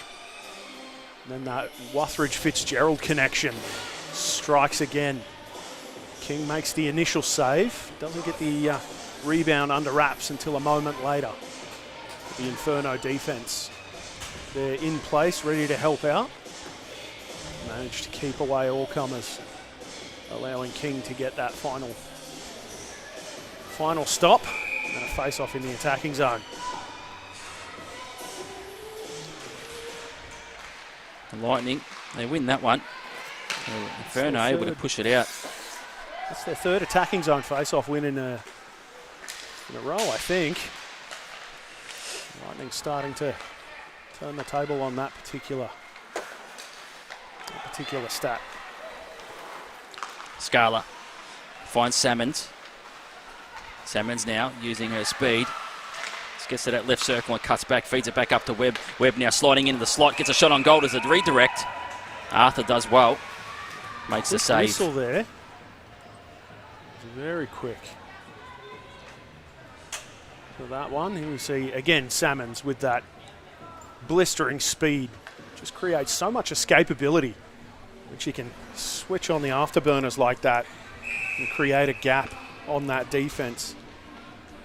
And then that Wuthridge-Fitzgerald connection strikes again. King makes the initial save. Doesn't get the rebound under wraps until a moment later. The Inferno defense. They're in place, ready to help out. Managed to keep away all comers, allowing King to get that final stop and a face-off in the attacking zone. The Lightning, they win that one. Inferno able to push it out. That's their third attacking zone face-off win in a row, I think. Lightning starting to turn the table on that particular stat. Scala finds Salmons. Salmons now using her speed. Just gets to that left circle and cuts back, feeds it back up to Webb. Webb now sliding into the slot, gets a shot on goal as a redirect. Arthur does well, makes the save. Whistle there. It's very quick. For that one, here we see again Salmons with that blistering speed. Just creates so much escapability. When she can switch on the afterburners like that and create a gap on that defense.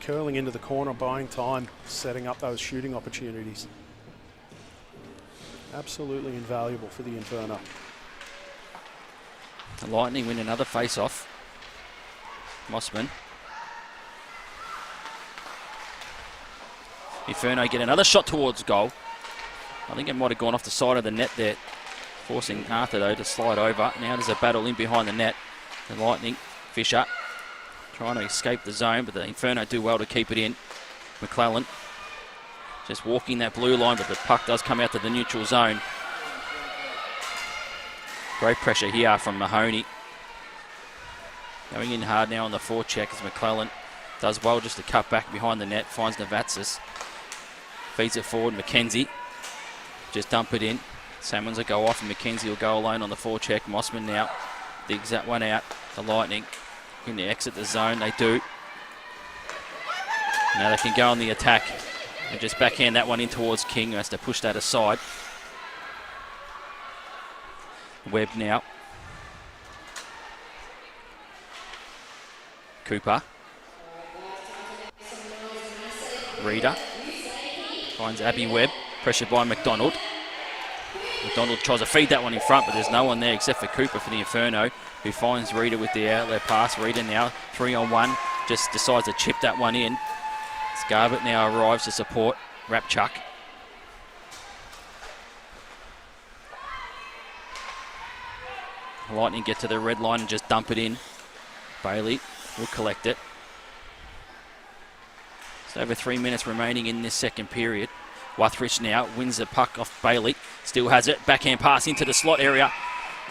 Curling into the corner, buying time, setting up those shooting opportunities. Absolutely invaluable for the Inferno. The Lightning win another face-off. Mossman. Inferno get another shot towards goal. I think it might have gone off the side of the net there, forcing Arthur though to slide over. Now there's a battle in behind the net. The Lightning, Fisher, trying to escape the zone, but the Inferno do well to keep it in. McClellan just walking that blue line, but the puck does come out to the neutral zone. Great pressure here from Mahoney. Going in hard now on the forecheck as McClellan does well just to cut back behind the net, finds Navatsas. Feeds it forward, McKenzie. Just dump it in. Salmons will go off and McKenzie will go alone on the forecheck. Mossman now digs that one out. The Lightning in the exit the zone, they do. Now they can go on the attack and just backhand that one in towards King, who has to push that aside. Webb now. Cooper. Reader. Finds Abby Webb, pressured by McDonald. McDonald tries to feed that one in front, but there's no one there except for Cooper for the Inferno, who finds Reader with the outlet pass. Reader now 3-on-1, just decides to chip that one in. Scarlett now arrives to support Rapchuck. Lightning get to the red line and just dump it in. Bailey will collect it. It's over 3 minutes remaining in this second period. Wuthridge now wins the puck off Bailey. Still has it. Backhand pass into the slot area.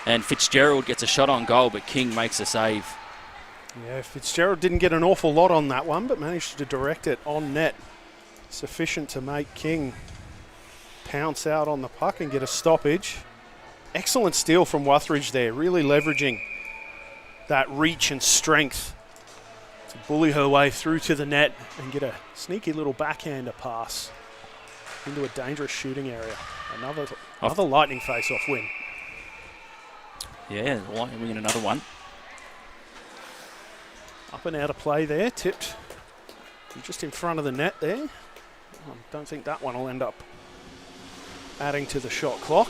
And Fitzgerald gets a shot on goal, but King makes a save. Yeah, Fitzgerald didn't get an awful lot on that one, but managed to direct it on net. Sufficient to make King pounce out on the puck and get a stoppage. Excellent steal from Wuthridge there, really leveraging that reach and strength to bully her way through to the net and get a sneaky little backhander pass into a dangerous shooting area. Another Lightning face-off win. Yeah, Lightning win another one. Up and out of play there, tipped just in front of the net there. I don't think that one will end up adding to the shot clock.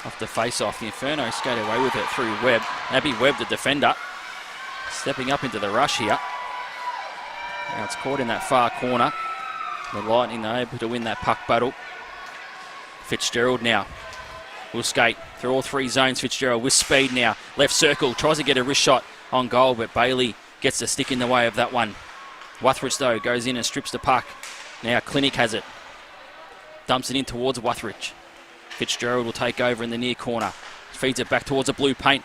Off the face-off, the Inferno skate away with it through Webb. Abby Webb, the defender, stepping up into the rush here. Now it's caught in that far corner. The Lightning are able to win that puck battle. Fitzgerald now will skate through all three zones. Fitzgerald with speed now. Left circle, tries to get a wrist shot on goal, but Bailey gets the stick in the way of that one. Wuthridge, though, goes in and strips the puck. Now Clinic has it. Dumps it in towards Wuthridge. Fitzgerald will take over in the near corner. Feeds it back towards the blue paint.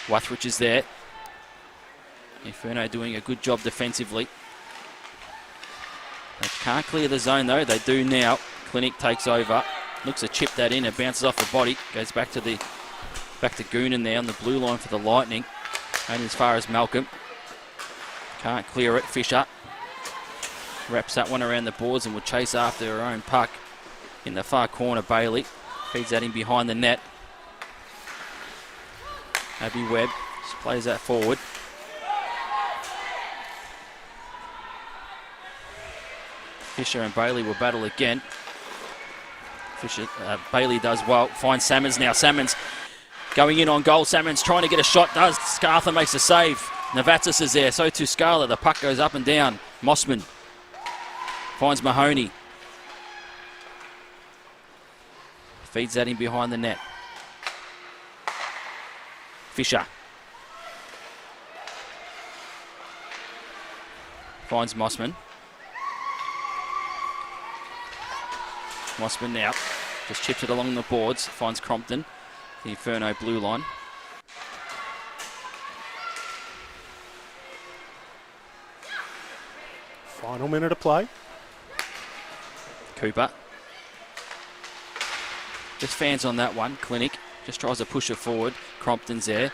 Wuthridge is there. Inferno doing a good job defensively. They can't clear the zone, though. They do now. Clinic takes over. Looks to chip that in and bounces off the body. Goes back to Goonan there on the blue line for the Lightning. And as far as Malcolm. Can't clear it. Fisher wraps that one around the boards and will chase after her own puck. In the far corner, Bailey feeds that in behind the net. Abby Webb just plays that forward. Fisher and Bailey will battle again. Bailey does well. Finds Salmons now. Salmons going in on goal. Salmons trying to get a shot. Does. Scartha makes a save. Navatzis is there. So too Scarlett. The puck goes up and down. Mossman finds Mahoney. Feeds that in behind the net. Fisher finds Mossman. Mossman now just chips it along the boards. Finds Crompton. The Inferno blue line. Final minute of play. Cooper. Just fans on that one. Clinic just tries to push it forward. Crompton's there.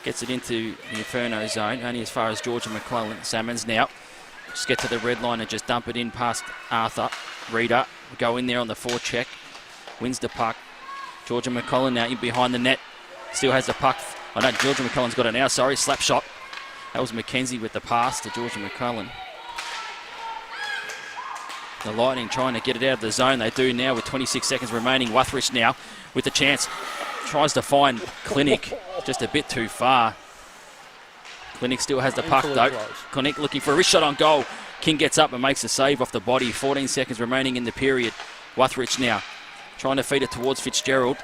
Gets it into the Inferno zone. Only as far as Georgia McClellan. Salmons now. Just get to the red line and just dump it in past Arthur. Reader go in there on the forecheck. Wins the puck. Georgia McClellan now in behind the net. Still has the puck. Oh no, Georgia McClellan's got it now. Sorry, slap shot. That was McKenzie with the pass to Georgia McClellan. The Lightning trying to get it out of the zone. They do now with 26 seconds remaining. Wuthridge now with the chance. Tries to find Clinic. Just a bit too far. Clinic still has the puck though. Clinic looking for a wrist shot on goal. King gets up and makes a save off the body. 14 seconds remaining in the period. Wuthridge now trying to feed it towards Fitzgerald.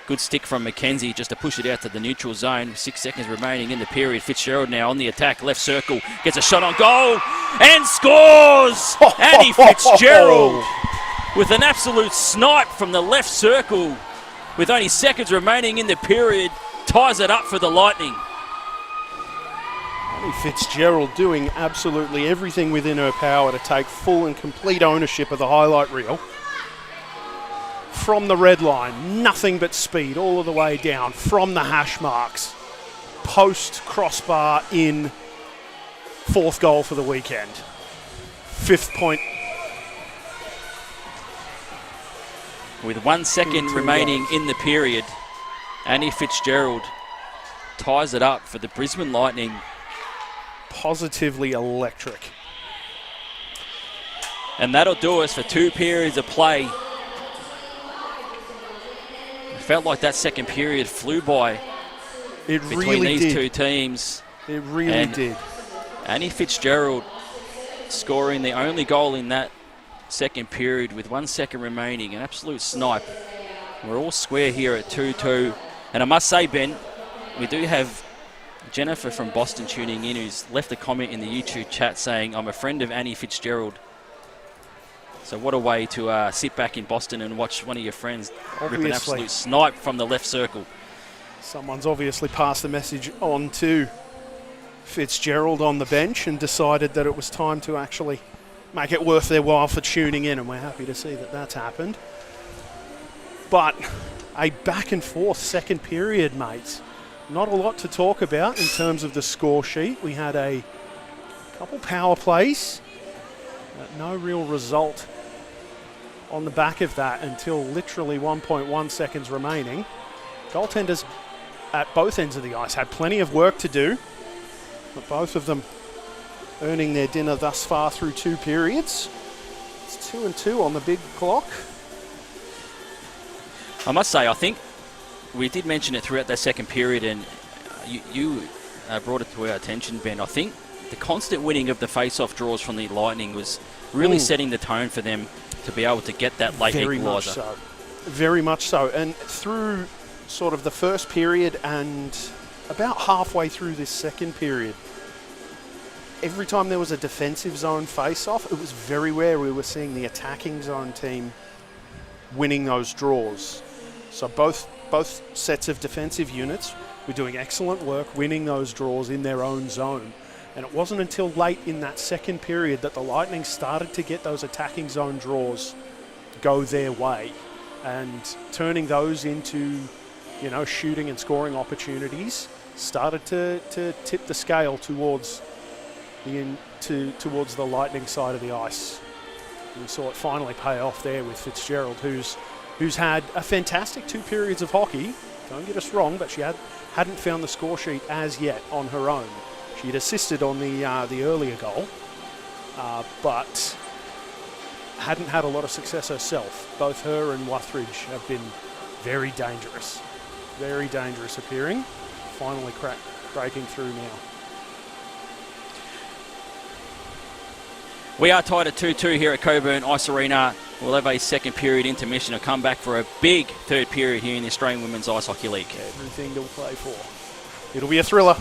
Good stick from McKenzie just to push it out to the neutral zone. 6 seconds remaining in the period. Fitzgerald now on the attack. Left circle. Gets a shot on goal and scores! Andy Fitzgerald with an absolute snipe from the left circle. With only seconds remaining in the period. Ties it up for the Lightning. Annie Fitzgerald doing absolutely everything within her power to take full and complete ownership of the highlight reel. From the red line, nothing but speed all of the way down from the hash marks. Post crossbar in. Fourth goal for the weekend. 5th point. With 1 second remaining in the period, Annie Fitzgerald ties it up for the Brisbane Lightning. Positively electric. And that'll do us for 2 periods of play. It felt like that second period flew by between these two teams. It really did. Annie Fitzgerald scoring the only goal in that second period with 1 second remaining. An absolute snipe. We're all square here at 2-2. And I must say, Ben, we do have Jennifer from Boston tuning in, who's left a comment in the YouTube chat saying, I'm a friend of Annie Fitzgerald. So what a way to sit back in Boston and watch one of your friends rip an absolute snipe from the left circle. Someone's obviously passed the message on to Fitzgerald on the bench and decided that it was time to actually make it worth their while for tuning in, and we're happy to see that that's happened. But a back and forth second period, mates. Not a lot to talk about in terms of the score sheet. We had a couple power plays, no real result on the back of that until literally 1.1 seconds remaining. Goaltenders at both ends of the ice had plenty of work to do, but both of them earning their dinner thus far through 2 periods. It's 2-2 on the big clock. I must say, I think we did mention it throughout that second period, and you brought it to our attention, Ben. I think the constant winning of the face-off draws from the Lightning was really setting the tone for them to be able to get that late equaliser. Very much so. And through sort of the first period and about halfway through this second period, every time there was a defensive zone face-off, it was very rare we were seeing the attacking zone team winning those draws. So both sets of defensive units were doing excellent work winning those draws in their own zone. And it wasn't until late in that second period that the Lightning started to get those attacking zone draws go their way, and turning those into, you know, shooting and scoring opportunities started to tip the scale towards the Lightning side of the ice. And we saw it finally pay off there with Fitzgerald, who's had a fantastic 2 periods of hockey. Don't get us wrong, but she hadn't found the score sheet as yet on her own. She'd assisted on the earlier goal, but hadn't had a lot of success herself. Both her and Wuthridge have been very dangerous appearing. Finally breaking through now. We are tied at 2-2 here at Cockburn Ice Arena. We'll have a second period intermission and come back for a big third period here in the Australian Women's Ice Hockey League. Everything to play for. It'll be a thriller.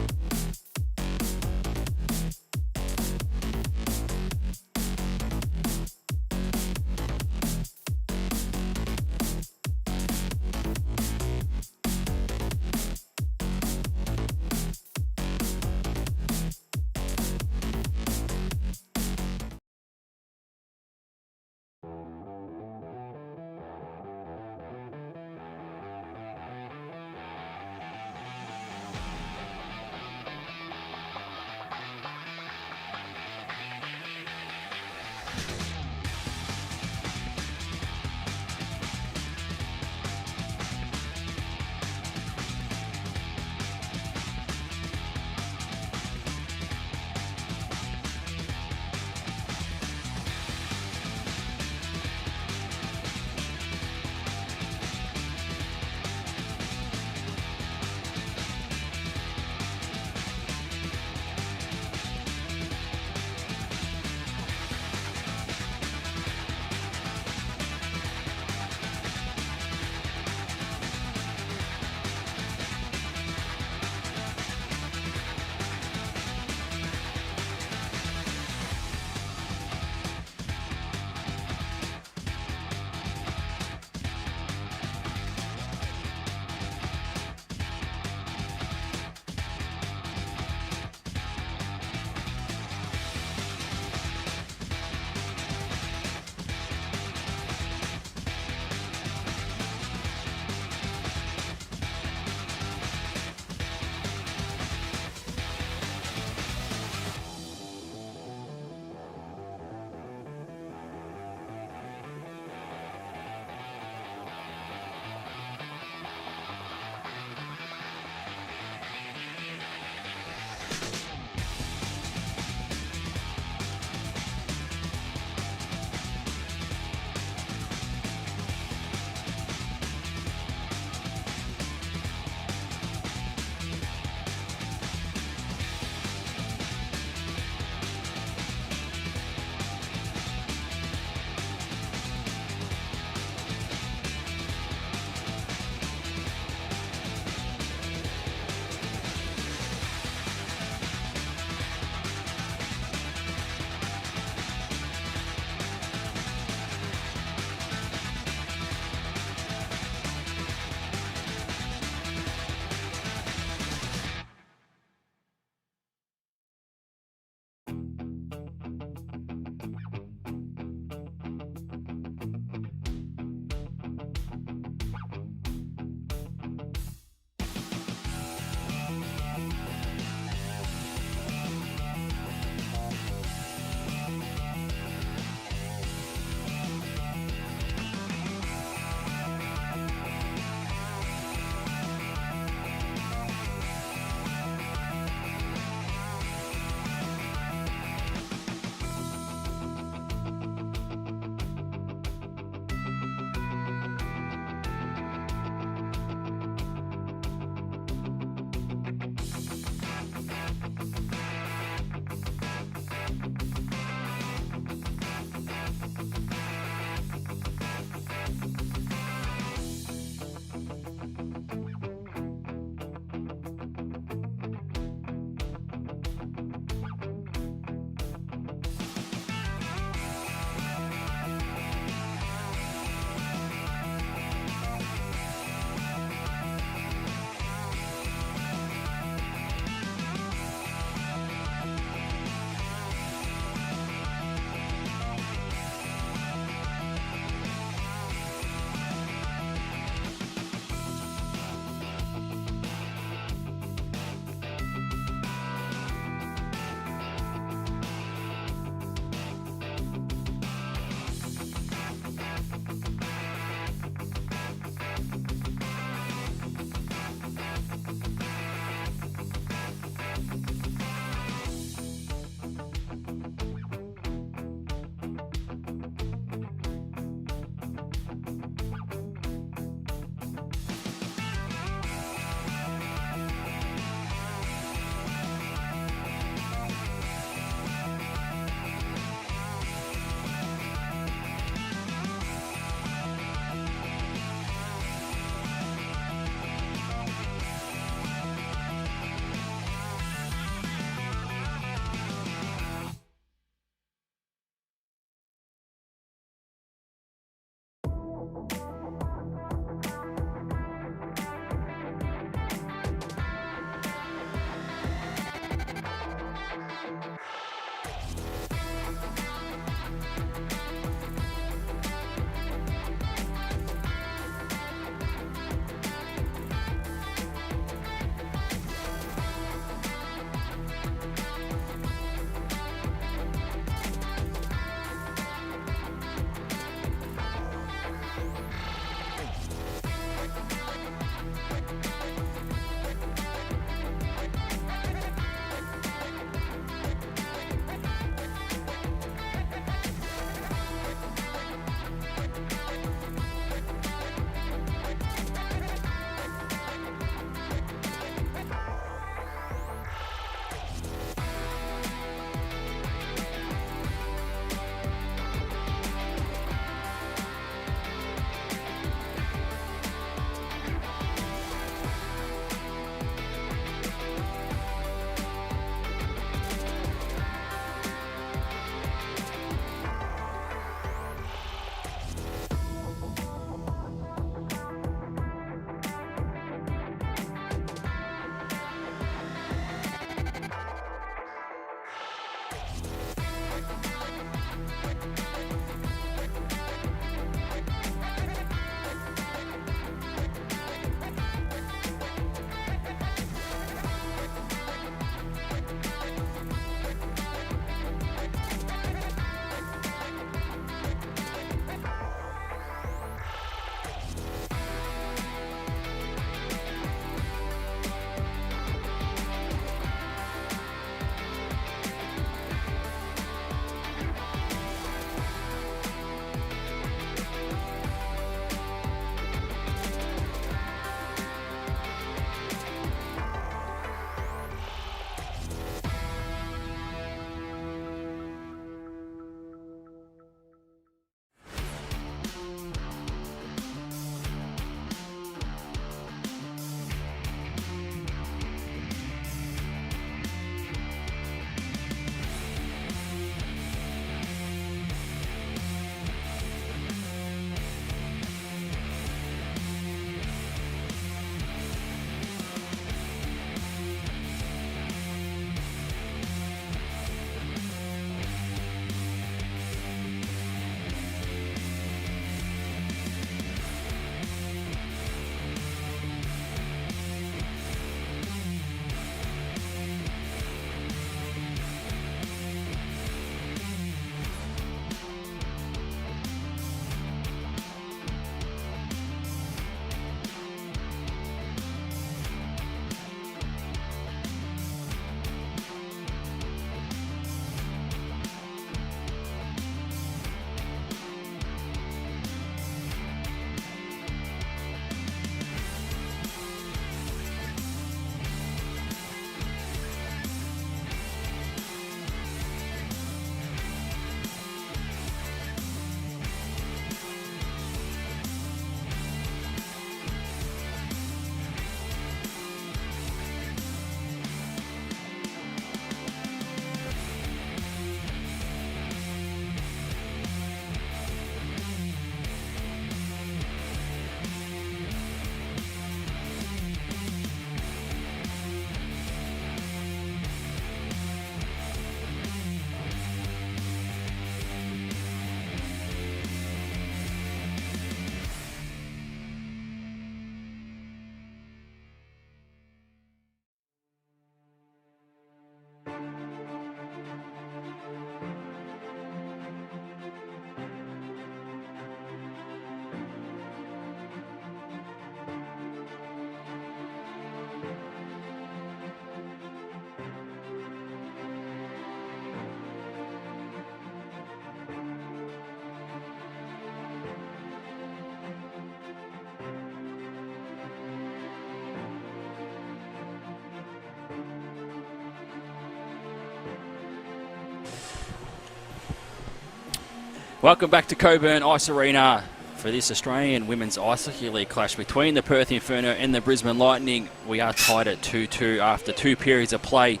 Welcome back to Cockburn Ice Arena for this Australian Women's Ice Hockey League clash between the Perth Inferno and the Brisbane Lightning. We are tied at 2-2 after 2 periods of play.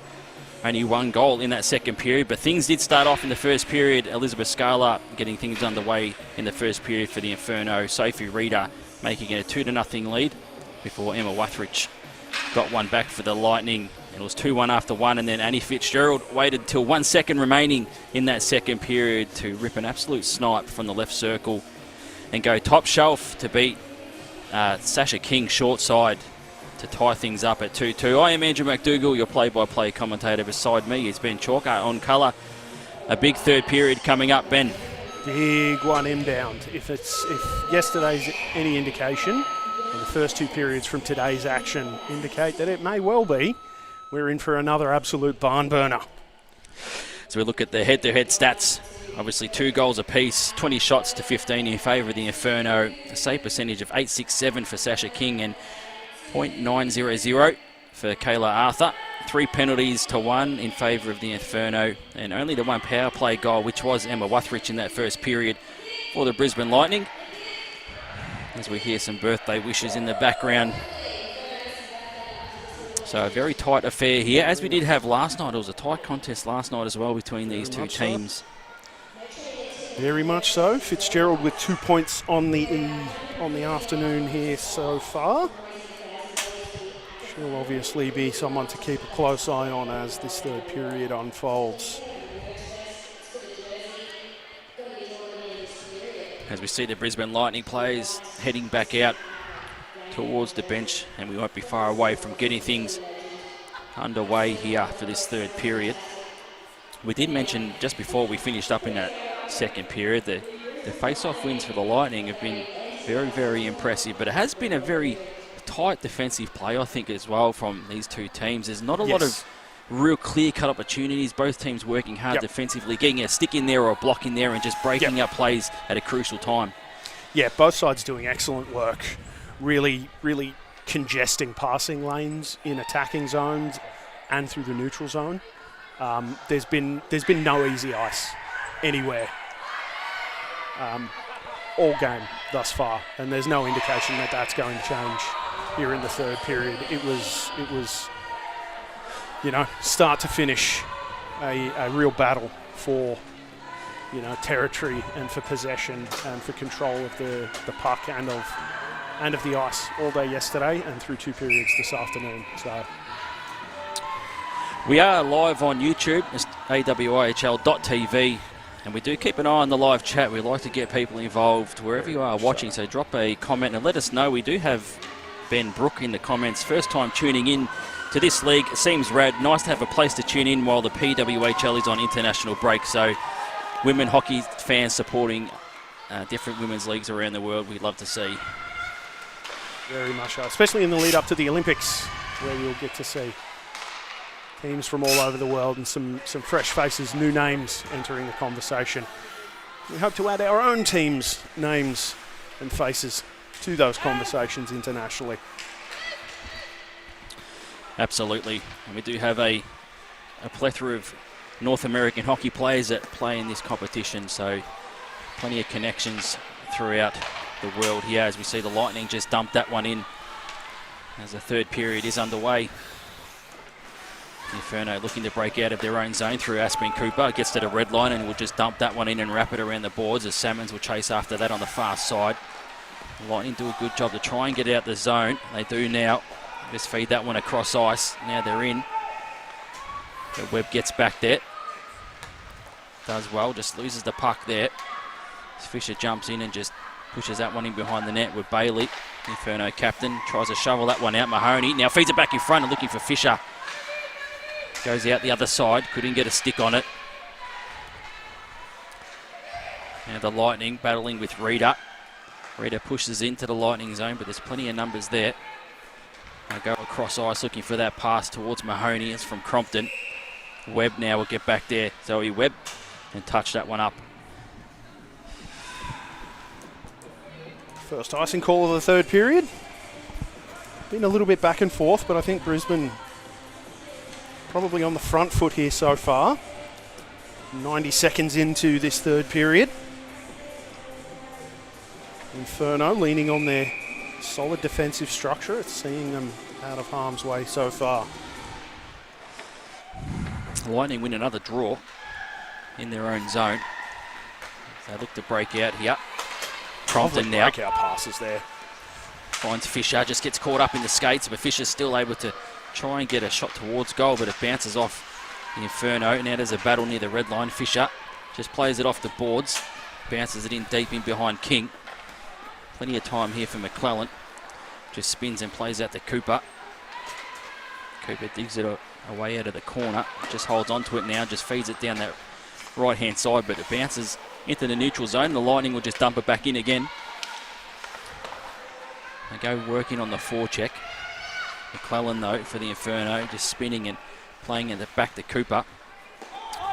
Only 1 goal in that second period, but things did start off in the first period. Elizabeth Scala getting things underway in the first period for the Inferno. Sophie Reeder making it a 2-0 lead before Emma Wuthrich got one back for the Lightning. It was 2-1 after 1, and then Annie Fitzgerald waited till 1 second remaining in that second period to rip an absolute snipe from the left circle and go top shelf to beat Sasha King short side to tie things up at 2-2. I am Andrew McDougall, your play-by-play commentator. Beside me is Ben Chalker on colour. A big third period coming up, Ben. Big one inbound. If yesterday's any indication, and the first 2 periods from today's action indicate that it may well be, we're in for another absolute barn burner. So we look at the head-to-head stats. Obviously 2 goals apiece, 20 shots to 15 in favour of the Inferno. A save percentage of .867 for Sasha King and .900 for Kayla Arthur. 3 penalties to 1 in favour of the Inferno, and only the 1 power play goal, which was Emma Wuthrich in that first period for the Brisbane Lightning. As we hear some birthday wishes in the background. So a very tight affair here, as we did have last night. It was a tight contest last night as well between these two teams. Very much so. Fitzgerald with 2 points on the afternoon here so far. She'll obviously be someone to keep a close eye on as this third period unfolds. As we see the Brisbane Lightning players heading back out towards the bench, and we won't be far away from getting things underway here for this third period. We did mention just before we finished up in that second period that the face-off wins for the Lightning have been very, very impressive, but it has been a very tight defensive play, I think, as well from these two teams. There's not a lot of real clear-cut opportunities. Both teams working hard defensively, getting a stick in there or a block in there and just breaking up plays at a crucial time. Yeah, both sides doing excellent work. Really, really congesting passing lanes in attacking zones and through the neutral zone. There's been no easy ice anywhere all game thus far, and there's no indication that that's going to change here in the third period. It was start to finish a real battle for territory and for possession and for control of the puck and of the ice all day yesterday and through 2 periods this afternoon. So we are live on YouTube, AWIHL.tv, and we do keep an eye on the live chat. We like to get people involved wherever you are watching, so drop a comment and let us know. We do have Ben Brook in the comments, first time tuning in to this league. It seems rad, nice to have a place to tune in while the PWHL is on international break. So women hockey fans supporting different women's leagues around the world, we'd love to see. Very much so, especially in the lead up to the Olympics, where you'll get to see teams from all over the world and some fresh faces, new names entering the conversation. We hope to add our own teams' names and faces to those conversations internationally. Absolutely. And we do have a plethora of North American hockey players that play in this competition, so plenty of connections throughout the world here, as we see the Lightning just dump that one in as the third period is underway. Inferno looking to break out of their own zone through Aspen Cooper. Gets to the red line and will just dump that one in and wrap it around the boards as Salmons will chase after that on the far side. The Lightning do a good job to try and get out the zone. They do now. Just feed that one across ice. Now they're in. But Webb gets back there. Does well, just loses the puck there. Fisher jumps in and just pushes that one in behind the net with Bailey. Inferno captain tries to shovel that one out. Mahoney now feeds it back in front and looking for Fisher. Goes out the other side, couldn't get a stick on it. Now the Lightning battling with Reeder. Reeder pushes into the Lightning zone, but there's plenty of numbers there. They go across ice looking for that pass towards Mahoney. It's from Crompton. Webb now will get back there. Zoe Webb and touch that one up. First icing call of the third period. Been a little bit back and forth, but I think Brisbane probably on the front foot here so far. 90 seconds into this third period. Inferno leaning on their solid defensive structure. It's seeing them out of harm's way so far. Lightning win another draw in their own zone. They look to break out here. Crompton now. Breakout passes there. Finds Fisher, just gets caught up in the skates, but Fisher's still able to try and get a shot towards goal, but it bounces off the Inferno. Now there's a battle near the red line. Fisher just plays it off the boards, bounces it in deep in behind King. Plenty of time here for McClellan. Just spins and plays out to Cooper. Cooper digs it away out of the corner, just holds on to it now, just feeds it down that right-hand side, but it bounces into the neutral zone. The Lightning will just dump it back in again. They go working on the forecheck. McClellan, though, for the Inferno, just spinning and playing in the back to Cooper.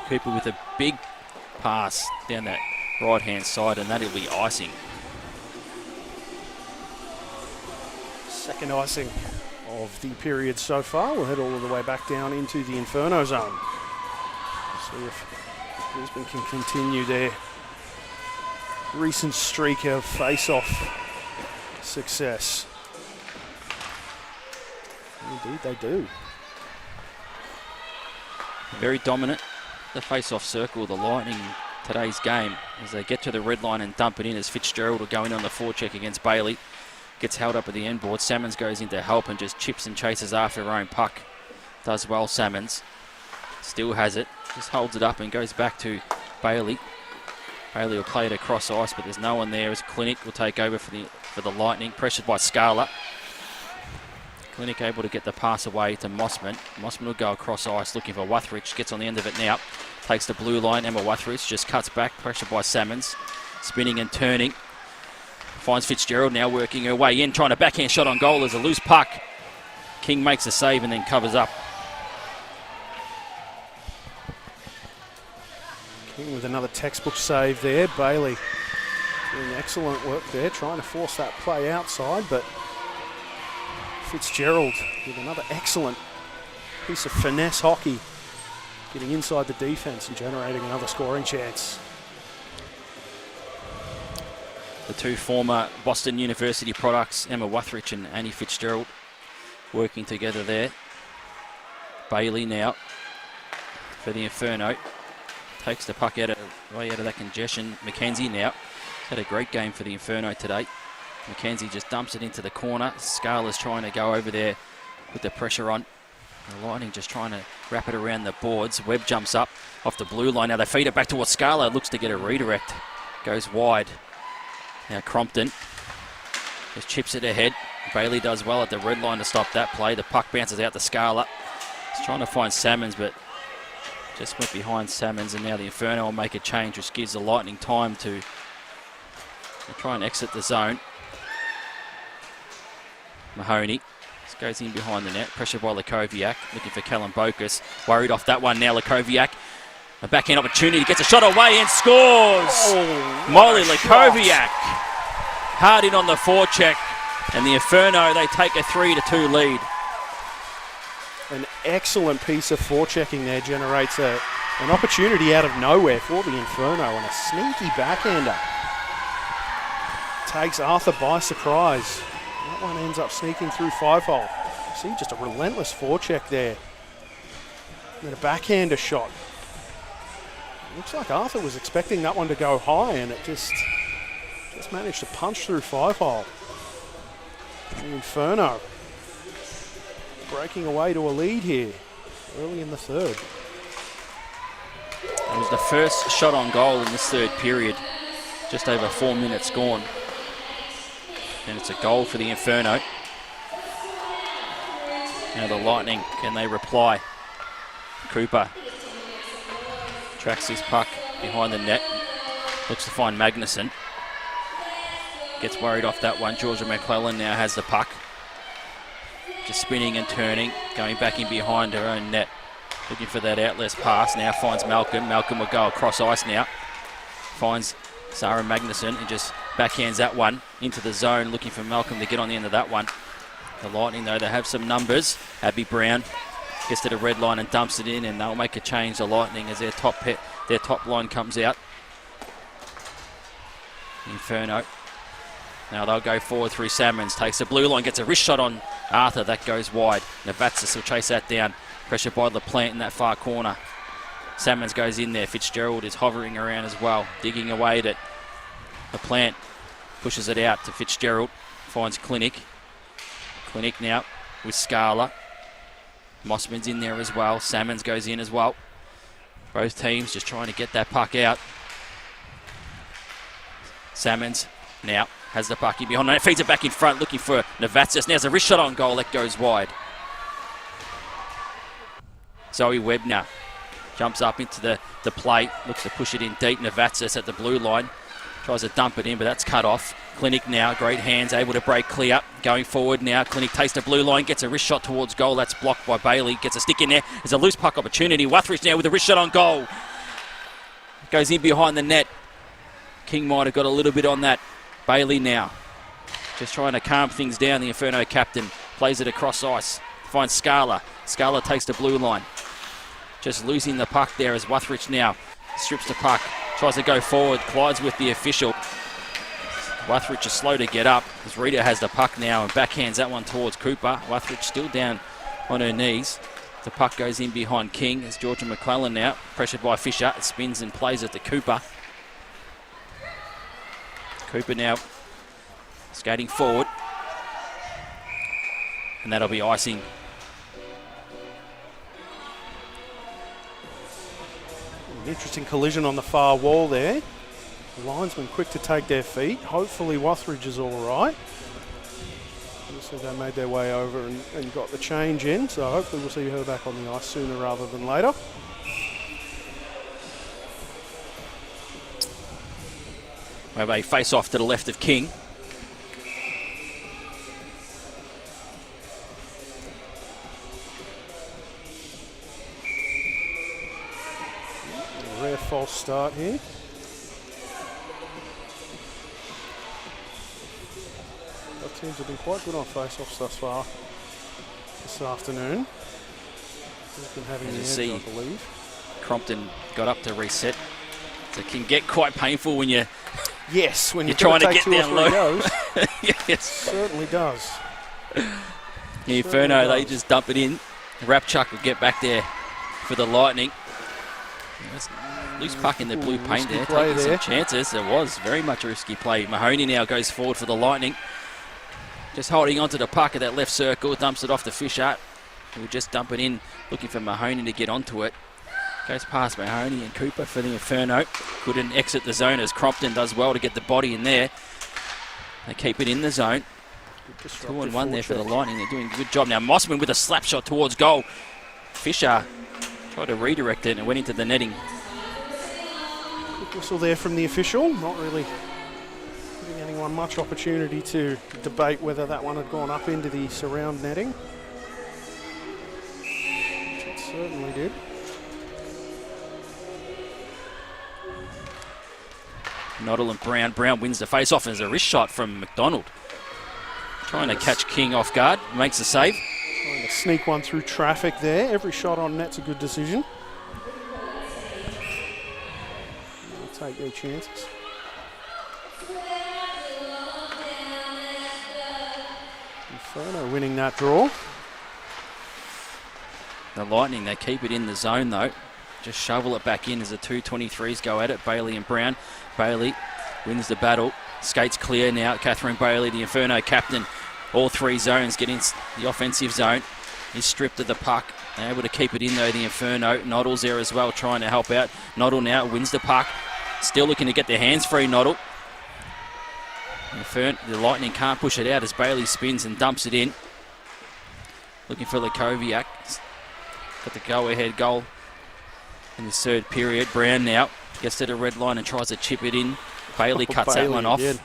Cooper with a big pass down that right-hand side, and that'll be icing. Second icing of the period so far. We'll head all the way back down into the Inferno zone. See if Brisbane can continue their recent streak of face-off success. Indeed they do. Very dominant, the face-off circle, the Lightning in today's game, as they get to the red line and dump it in, as Fitzgerald will go in on the forecheck against Bailey. Gets held up at the end board. Salmons goes in to help and just chips and chases after her own puck. Does well, Salmons. Still has it. Just holds it up and goes back to Bailey. Bailey will play it across ice, but there's no one there, as Clinic will take over for the Lightning. Pressured by Scala. Clinic able to get the pass away to Mossman. Mossman will go across ice looking for Wuthridge. Gets on the end of it now. Takes the blue line. Emma Wuthridge just cuts back. Pressured by Salmons. Spinning and turning. Finds Fitzgerald now working her way in, trying a backhand shot on goal as a loose puck. King makes a save and then covers up. King with another textbook save there. Bailey doing excellent work there, trying to force that play outside, but Fitzgerald with another excellent piece of finesse hockey, getting inside the defence and generating another scoring chance. The two former Boston University products, Emma Wuthridge and Annie Fitzgerald, working together there. Bailey now for the Inferno. Takes the puck way out of that congestion. McKenzie now. Had a great game for the Inferno today. McKenzie just dumps it into the corner. Scala's trying to go over there with the pressure on. The Lightning just trying to wrap it around the boards. Webb jumps up off the blue line. Now they feed it back towards Scala. Looks to get a redirect. Goes wide. Now Crompton just chips it ahead. Bailey does well at the red line to stop that play. The puck bounces out to Scala. He's trying to find Salmons, but just went behind Salmons, and now the Inferno will make a change, which gives the Lightning time to try and exit the zone. Mahoney just goes in behind the net, pressured by Lakoviak, looking for Callum Bokus. Worried off that one now, Lakoviak. A backhand opportunity, gets a shot away and scores! Oh, Molly Lakoviak hard in on the forecheck, and the Inferno, they take a 3-2 lead. An excellent piece of forechecking there generates an opportunity out of nowhere for the Inferno, and a sneaky backhander takes Arthur by surprise. That one ends up sneaking through 5-hole. See, just a relentless forecheck there. And then a backhander shot. Looks like Arthur was expecting that one to go high, and it just managed to punch through 5-hole. The Inferno breaking away to a lead here early in the third. It was the first shot on goal in this third period. Just over 4 minutes gone. And it's a goal for the Inferno. Now the Lightning, can they reply? Cooper tracks his puck behind the net. Looks to find Magnuson. Gets worried off that one. Georgia McClellan now has the puck. Just spinning and turning, going back in behind her own net. Looking for that outlet pass. Now finds Malcolm. Malcolm will go across ice now. Finds Sarah Magnuson and just backhands that one into the zone, looking for Malcolm to get on the end of that one. The Lightning, though, they have some numbers. Abby Brown gets to the red line and dumps it in, and they'll make a change, the Lightning, as their top line comes out. Inferno Now they'll go forward through Salmons. Takes the blue line, gets a wrist shot on Arthur. That goes wide. Navatsas will chase that down. Pressure by LaPlante in that far corner. Salmons goes in there. Fitzgerald is hovering around as well, digging away at it. LaPlante pushes it out to Fitzgerald. Finds Clinic. Clinic now with Scala. Mossman's in there as well. Salmons goes in as well. Both teams just trying to get that puck out. Salmons now has the puck in behind. It feeds it back in front, looking for Navatsas. Now there's a wrist shot on goal. That goes wide. Zoe Webner jumps up into the plate. Looks to push it in deep. Navatsas at the blue line. Tries to dump it in, but that's cut off. Clinic now, great hands, able to break clear. Going forward now. Clinic takes the blue line, gets a wrist shot towards goal. That's blocked by Bailey. Gets a stick in there. There's a loose puck opportunity. Wuthridge now with a wrist shot on goal. Goes in behind the net. King might have got a little bit on that. Bailey now just trying to calm things down. The Inferno captain plays it across ice. Finds Scala. Scala takes the blue line. Just losing the puck there as Wuthridge now strips the puck. Tries to go forward. Collides with the official. Wuthridge is slow to get up as Rita has the puck now and backhands that one towards Cooper. Wuthridge still down on her knees. The puck goes in behind King as Georgia McClellan now pressured by Fisher. It spins and plays it to Cooper. Cooper now skating forward. And that'll be icing. An interesting collision on the far wall there. The linesmen quick to take their feet. Hopefully Wuthridge is all right. So they made their way over and got the change in. So hopefully we'll see her back on the ice sooner rather than later. We have a face-off to the left of King. A rare false start here. Both teams have been quite good on face-offs thus far this afternoon. He's been having the edge, I believe. Crompton got up to reset. So it can get quite painful when you're you're trying to get down low. Goes. Yes. It certainly does. The Inferno, they just dump it in. Rapchuck will get back there for the Lightning. Loose puck in the blue paint there, taking some chances. It was very much a risky play. Mahoney now goes forward for the Lightning. Just holding onto the puck at that left circle, dumps it off to Fisher, who will just dump it in, looking for Mahoney to get onto it. Goes past Mahoney and Cooper for the Inferno. Couldn't exit the zone as Crompton does well to get the body in there. They keep it in the zone. 2-on-1 there for the Lightning. They're doing a good job. Now Mossman with a slap shot towards goal. Fisher tried to redirect it and it went into the netting. Quick whistle there from the official. Not really giving anyone much opportunity to debate whether that one had gone up into the surround netting. Which it certainly did. Noddle and Brown. Brown wins the face-off as a wrist shot from McDonald. Trying to catch King off guard. Makes the save. Trying to sneak one through traffic there. Every shot on net's a good decision. They'll take their chances. Inferno winning that draw. The Lightning, they keep it in the zone though. Just shovel it back in as the 223s go at it. Bailey and Brown. Bailey wins the battle. Skates clear now. Catherine Bailey, the Inferno captain. All three zones get in the offensive zone. He's stripped of the puck. They're able to keep it in though, the Inferno. Noddle's there as well, trying to help out. Noddle now wins the puck. Still looking to get their hands free, Noddle. The Lightning can't push it out as Bailey spins and dumps it in. Looking for Lakoviak. Got the go-ahead goal in the third period. Brown now gets to the red line and tries to chip it in. Bailey cuts that one off. Again.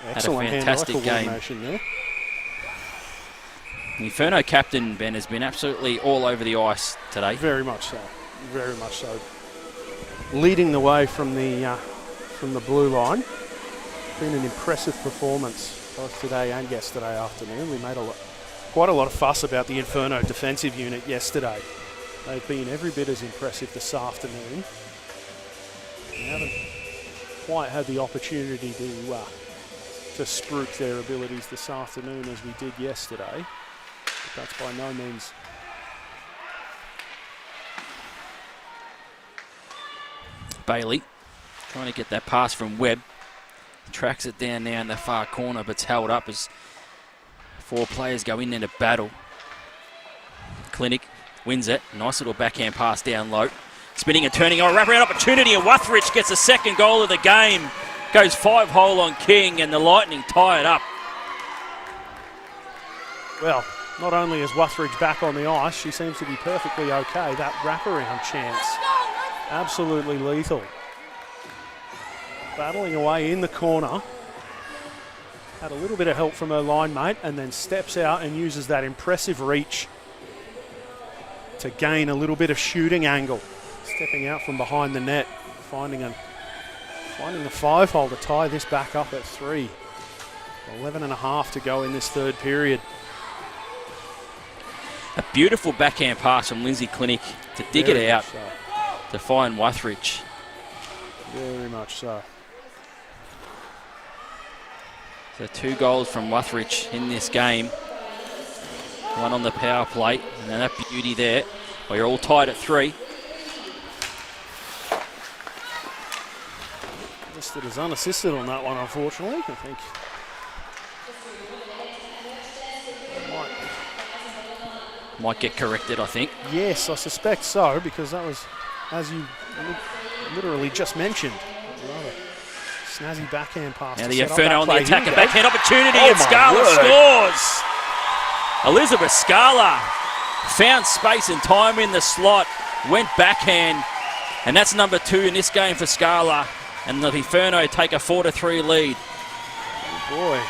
Had a fantastic game. There. The Inferno captain, Ben, has been absolutely all over the ice today. Very much so. Very much so. Leading the way from the blue line. Been an impressive performance both today and yesterday afternoon. We made quite a lot of fuss about the Inferno defensive unit yesterday. They've been every bit as impressive this afternoon. We haven't quite had the opportunity to to spruik their abilities this afternoon as we did yesterday. But that's by no means. Bailey trying to get that pass from Webb. Tracks it down now in the far corner, but it's held up as 4 players go in there to battle. Clinic wins it. Nice little backhand pass down low. Spinning and turning on, wraparound opportunity, and Wuthridge gets the second goal of the game. Goes 5-hole on King, and the Lightning tie it up. Well, not only is Wuthridge back on the ice, she seems to be perfectly okay. That wraparound chance, absolutely lethal. Battling away in the corner. Had a little bit of help from her line mate, and then steps out and uses that impressive reach to gain a little bit of shooting angle. Stepping out from behind the net, finding the 5-hole to tie this back up at 3. 11.5 to go in this third period. A beautiful backhand pass from Lindsay Clinic to dig Very it out so. to find Wuthridge. Very much so. So 2 goals from Wuthridge in this game. 1 on the power play, and then that beauty there. Well, you're all tied at 3. Listed as unassisted on that one, unfortunately. I think Might get corrected, I think. yes, I suspect so, because that was, as you literally just mentioned, rather snazzy backhand pass. Now to the set up Inferno that on the play. attack, Here a we go. backhand opportunity, Oh and my Scala word. scores! Elizabeth Scala found space and time in the slot, went backhand, and that's number 2 in this game for Scala, and the Inferno take a 4-3 lead. Oh boy.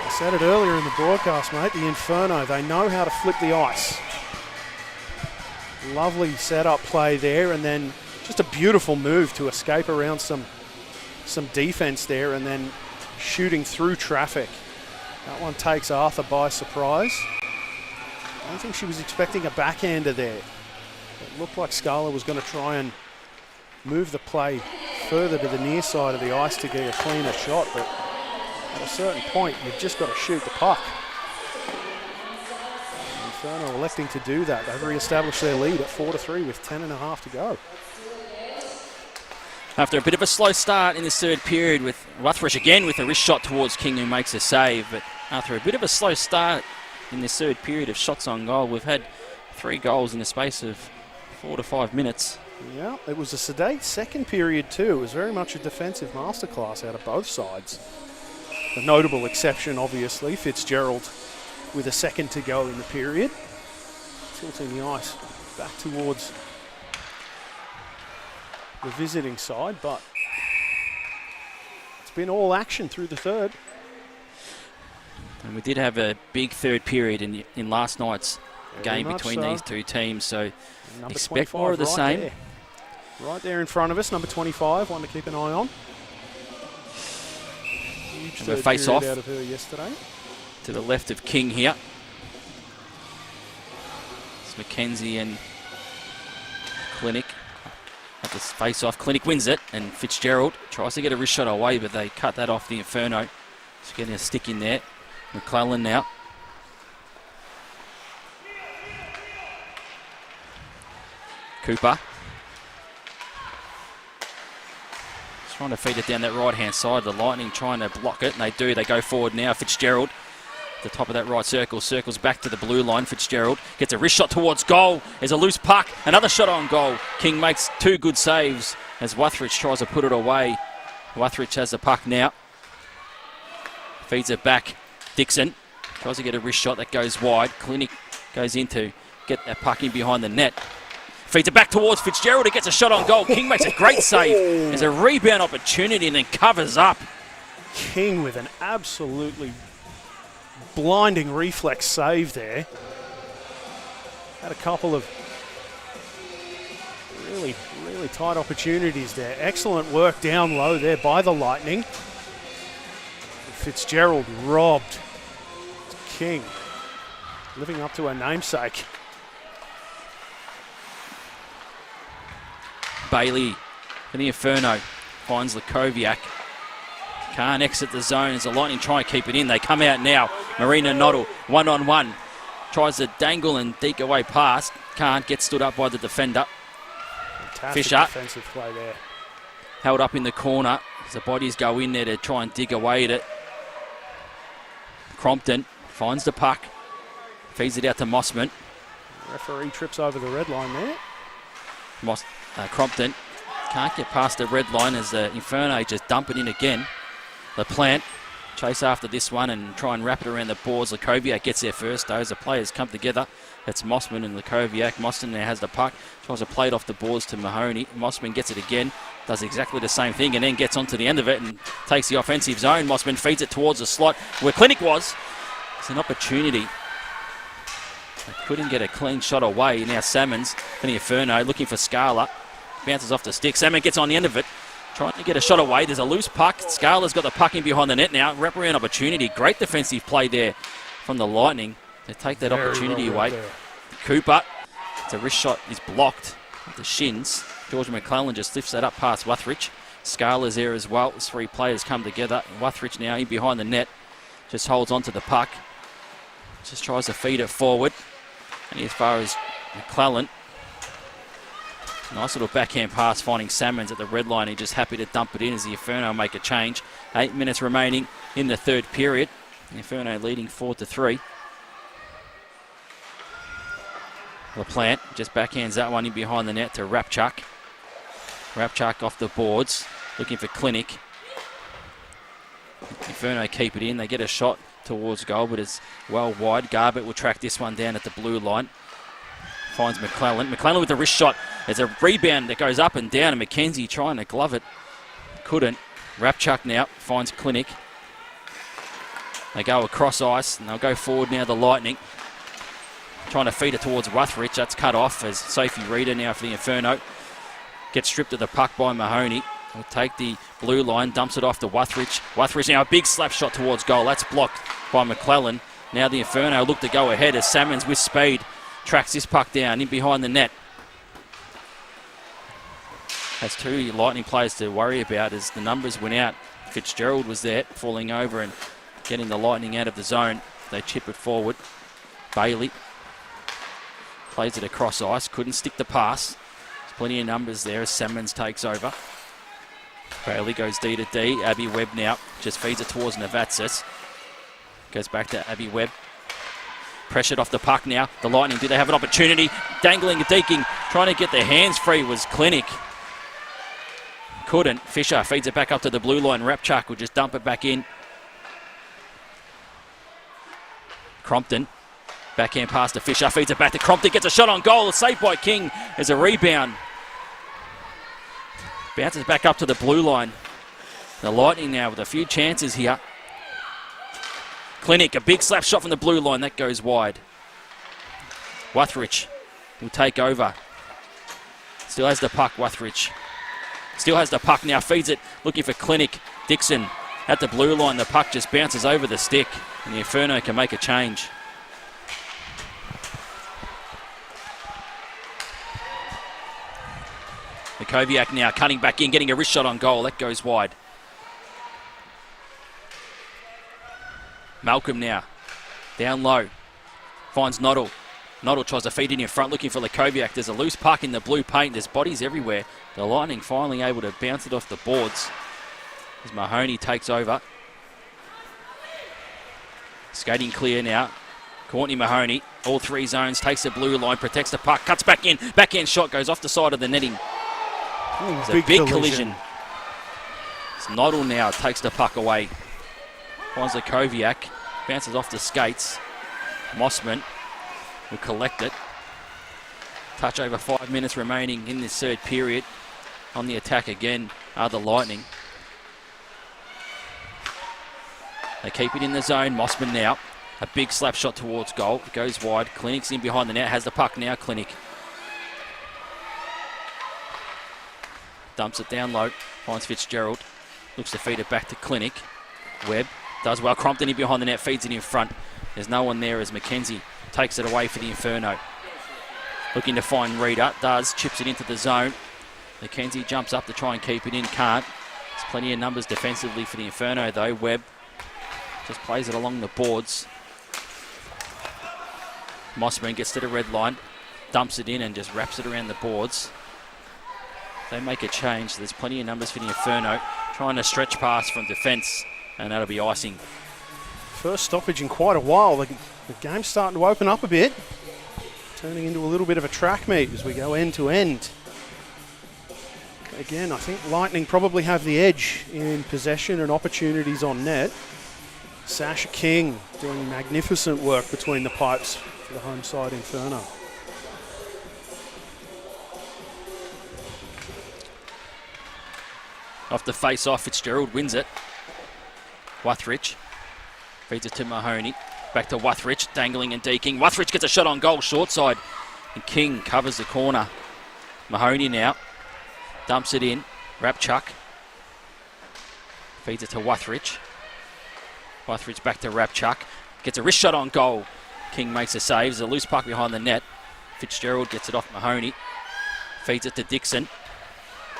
I said it earlier in the broadcast, mate, the Inferno, they know how to flip the ice. Lovely setup play there, and then just a beautiful move to escape around some defense there, and then shooting through traffic. That one takes Arthur by surprise. I don't think she was expecting a backhander there. It looked like Scala was going to try and move the play further to the near side of the ice to get a cleaner shot, but at a certain point, you've just got to shoot the puck. Inferno electing to do that. They've re-established their lead at 4-3 with 10.5 to go. After a bit of a slow start in this third period with Wuthridge again with a wrist shot towards King who makes a save, but after a bit of a slow start in this third period of shots on goal, we've had 3 goals in the space of 4 to 5 minutes. Yeah, it was a sedate second period too. It was very much a defensive masterclass out of both sides. A notable exception, obviously, Fitzgerald with a second to go in the period. Tilting the ice back towards the visiting side, but it's been all action through the third. And we did have a big third period in last night's Very game much between so. these two teams, so Number expect 25 more of the right same. there. Right there in front of us, number 25, one to keep an eye on. Huge And a third face period off. out of her yesterday. To the left of King here. It's Mackenzie and Clinic at this face-off. Clinic wins it, and Fitzgerald tries to get a wrist shot away, but they cut that off the Inferno. Just getting a stick in there. McClellan now. Cooper. Just trying to feed it down that right-hand side. The Lightning trying to block it, and they do. They go forward now. Fitzgerald, the top of that right circle, circles back to the blue line. Fitzgerald gets a wrist shot towards goal. There's a loose puck. Another shot on goal. King makes 2 good saves as Wuthridge tries to put it away. Wuthridge has the puck now. Feeds it back. Dixon tries to get a wrist shot that goes wide. Clinic goes in to get that puck in behind the net. Feeds it back towards Fitzgerald. He gets a shot on goal. King makes a great save. There's a rebound opportunity and then covers up. King with an absolutely blinding reflex save there. Had a couple of really tight opportunities there. Excellent work down low there by the Lightning. Fitzgerald robbed. King living up to her namesake. Bailey for the Inferno finds Lakoviak. Can't exit the zone as the Lightning try and keep it in. They come out now. Marina Noddle, one-on-one. Tries to dangle and deke away past. Can't get stood up by the defender. Fantastic Fisher. defensive play there. Held up in the corner as the bodies go in there to try and dig away at it. Crompton finds the puck. Feeds it out to Mossman. Referee trips over the red line there. Crompton can't get past the red line as the Inferno just dump it in again. LaPlante chase after this one and try and wrap it around the boards. Lakoviak gets there first. Those players come together. That's Mossman and Lakoviak. Mossman now has the puck. Tries to play it off the boards to Mahoney. Mossman gets it again. Does exactly the same thing and then gets onto the end of it and takes the offensive zone. Mossman feeds it towards the slot where Clinic was. It's an opportunity. They couldn't get a clean shot away. Now Salmons, the Inferno, looking for Scala. Bounces off the stick. Salmon gets on the end of it. Trying to get a shot away. There's a loose puck. Scala's got the puck in behind the net now. Wraparound opportunity. Great defensive play there from the Lightning to take that opportunity away. There. Cooper. It's a wrist shot. Is blocked with the shins. George McClellan just lifts that up past Wuthridge. Scala's there as well. As three players come together. Wuthridge now in behind the net. Just holds on to the puck. Just tries to feed it forward. And as far as McClellan, nice little backhand pass finding Salmons at the red line. He's just happy to dump it in as the Inferno make a change. 8 minutes remaining in the third period. The Inferno leading 4-3. LaPlante just backhands that one in behind the net to Rapchuk. Rapchuk off the boards, looking for Clinic. Inferno keep it in. They get a shot towards goal, but it's well wide. Garbett will track this one down at the blue line. Finds McClellan. McClellan with the wrist shot. There's a rebound that goes up and down, and McKenzie trying to glove it. Couldn't. Rapchuk now finds Clinic. They go across ice, and they'll go forward now, the Lightning. Trying to feed it towards Wuthridge. That's cut off as Sophie Reeder now for the Inferno. Gets stripped of the puck by Mahoney. Will take the blue line, dumps it off to Wuthridge. Wuthridge now a big slap shot towards goal. That's blocked by McClellan. Now the Inferno look to go ahead as Salmons with speed tracks this puck down in behind the net. Has two Lightning players to worry about as the numbers went out. Fitzgerald was there, falling over and getting the Lightning out of the zone. They chip it forward. Bailey plays it across ice. Couldn't stick the pass. There's plenty of numbers there as Salmons takes over. Bailey goes D to D. Abby Webb now just feeds it towards Navatsas. Goes back to Abby Webb. Pressured off the puck now. The Lightning, do they have an opportunity? Dangling, deking, trying to get their hands free was Clinic. Couldn't. Fisher feeds it back up to the blue line. Rapchuk will just dump it back in. Crompton. Backhand pass to Fisher. Feeds it back to Crompton. Gets a shot on goal. Saved by King. There's a rebound. Bounces back up to the blue line. The Lightning now with a few chances here. Clinic, a big slap shot from the blue line. That goes wide. Wuthridge will take over. Still has the puck, Wuthridge. Still has the puck now. Feeds it, looking for Clinic. Dixon at the blue line. The puck just bounces over the stick. And the Inferno can make a change. Lakoviak now cutting back in, getting a wrist shot on goal. That goes wide. Malcolm now, down low, finds Noddle. Noddle tries to feed in front, looking for Lakoviak. There's a loose puck in the blue paint. There's bodies everywhere. The Lightning finally able to bounce it off the boards as Mahoney takes over. Skating clear now. Courtney Mahoney, all three zones, takes the blue line, protects the puck, cuts back in. Backhand shot goes off the side of the netting. It's a big collision. It's Noddle now takes the puck away. Finds Lakoviak, bounces off the skates. Mossman will collect it. Touch over 5 minutes remaining in this third period. On the attack again are the Lightning. They keep it in the zone. Mossman now. A big slap shot towards goal. It goes wide. Clinic's in behind the net. Has the puck now. Clinic. Dumps it down low. Finds Fitzgerald. Looks to feed it back to Clinic. Webb does well. Crompton in behind the net. Feeds it in front. There's no one there as McKenzie takes it away for the Inferno. Looking to find Reeder. Does. Chips it into the zone. McKenzie jumps up to try and keep it in. Can't. It's Plenty of numbers defensively for the Inferno though. Webb just plays it along the boards. Mossman gets to the red line, dumps it in and just wraps it around the boards. They make a change. There's plenty of numbers for the Inferno. Trying to stretch pass from defence, and that'll be icing. First stoppage in quite a while. The game's starting to open up a bit. Turning into a little bit of a track meet as we go end to end. Again, I think Lightning probably have the edge in possession and opportunities on net. Sasha King doing magnificent work between the pipes for the home side Inferno. Off the face-off, Fitzgerald wins it. Wuthridge feeds it to Mahoney. Back to Wuthridge, dangling and deking. Wuthridge gets a shot on goal, short side. And King covers the corner. Mahoney now dumps it in. Rapchuk feeds it to Wuthridge. Wuthridge back to Rapchuk. Gets a wrist shot on goal. King makes a save. There's a loose puck behind the net. Fitzgerald gets it off Mahoney. Feeds it to Dixon.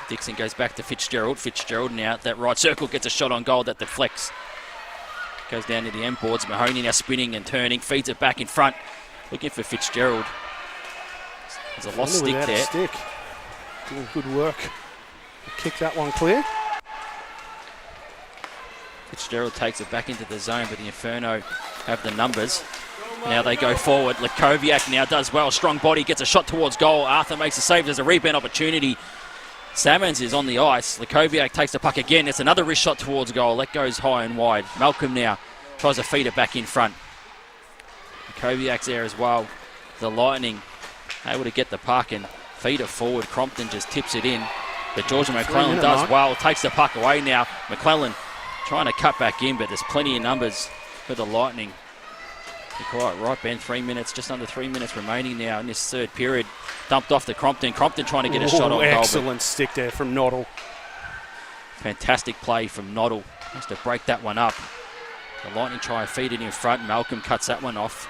Dixon goes back to Fitzgerald. Fitzgerald now at that right circle gets a shot on goal that deflects. Goes down to the end boards. Mahoney now spinning and turning. Feeds it back in front. Looking for Fitzgerald. There's a lost stick there. Stick. Doing good work. Kick that one clear. Fitzgerald takes it back into the zone, but the Inferno have the numbers. Now they go forward. Lekoviak now does well. Strong body, gets a shot towards goal. Arthur makes a save. There's a rebound opportunity. Salmons is on the ice. Lekoviak takes the puck again. It's another wrist shot towards goal. That goes high and wide. Malcolm now tries to feed it back in front. Lekoviak's there as well. The Lightning able to get the puck and feed it forward. Crompton just tips it in. But Georgia McClellan does well. Takes the puck away now. McClellan trying to cut back in, but there's plenty of numbers for the Lightning. You're quite right, Ben. 3 minutes, just under 3 minutes remaining now in this third period. Dumped off to Crompton. Crompton trying to get a shot on goal. Excellent stick there from Noddle. Fantastic play from Noddle. Has to break that one up. The Lightning try and feed it in front. Malcolm cuts that one off.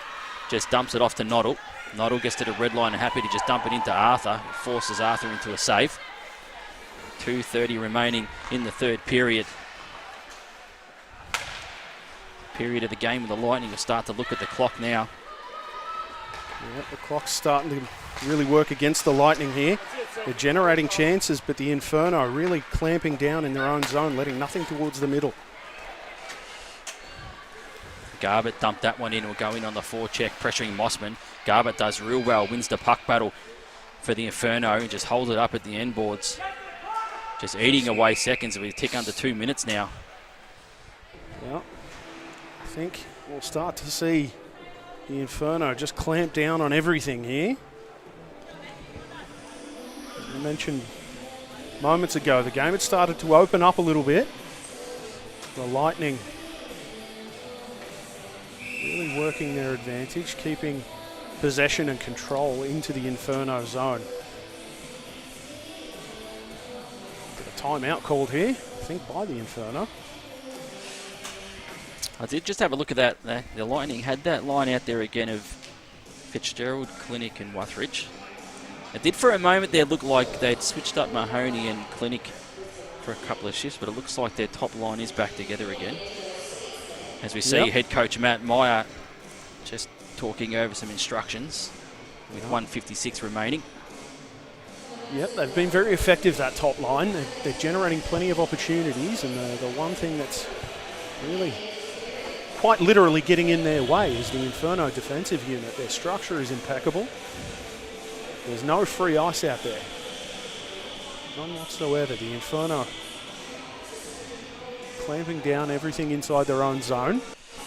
Just dumps it off to Noddle. Noddle gets to the red line and happy to just dump it into Arthur. It forces Arthur into a save. 2:30 remaining in the third period. Period of the game with the Lightning will start to look at the clock now. Yeah, the clock's starting to really work against the Lightning here. They're generating chances, but the Inferno really clamping down in their own zone, letting nothing towards the middle. Garbutt dumped that one in. Will go in on the forecheck, pressuring Mossman. Garbutt does real well, wins the puck battle for the Inferno and just holds it up at the end boards. Just eating away seconds. We tick under 2 minutes now. Yeah. I think we'll start to see the Inferno just clamp down on everything here. As I mentioned moments ago, the game had started to open up a little bit. The Lightning really working their advantage, keeping possession and control into the Inferno zone. Got a timeout called here, I think, by the Inferno. I did just have a look at that. The Lightning had that line out there again of Fitzgerald, Clinic and Wuthridge. It did for a moment there look like they'd switched up Mahoney and Clinic for a couple of shifts, but it looks like their top line is back together again. As we see head coach Matt Meyer just talking over some instructions with 1:56 remaining. Yep, they've been very effective, that top line. They're generating plenty of opportunities, and the one thing that's really quite literally getting in their way is the Inferno defensive unit. Their structure is impeccable. There's no free ice out there. None whatsoever. The Inferno clamping down everything inside their own zone.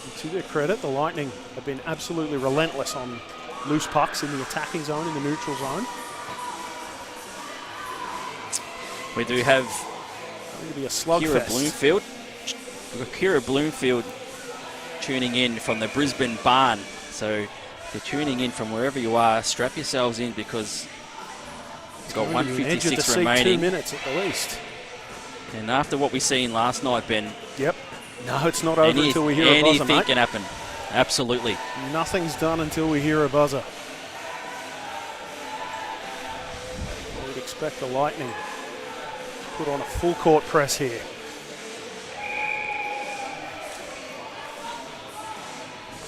And to their credit, the Lightning have been absolutely relentless on loose pucks in the attacking zone, in the neutral zone. We do have going to be a slugfest. Kira Bloomfield tuning in from the Brisbane barn. So if you're tuning in from wherever you are, strap yourselves in because it's got 1:56 remaining. 2 minutes at the least. And after what we seen last night, Ben. Yep. No, it's not over until we hear a buzzer, mate. Anything can happen. Absolutely. Nothing's done until we hear a buzzer. I would expect the Lightning to put on a full court press here.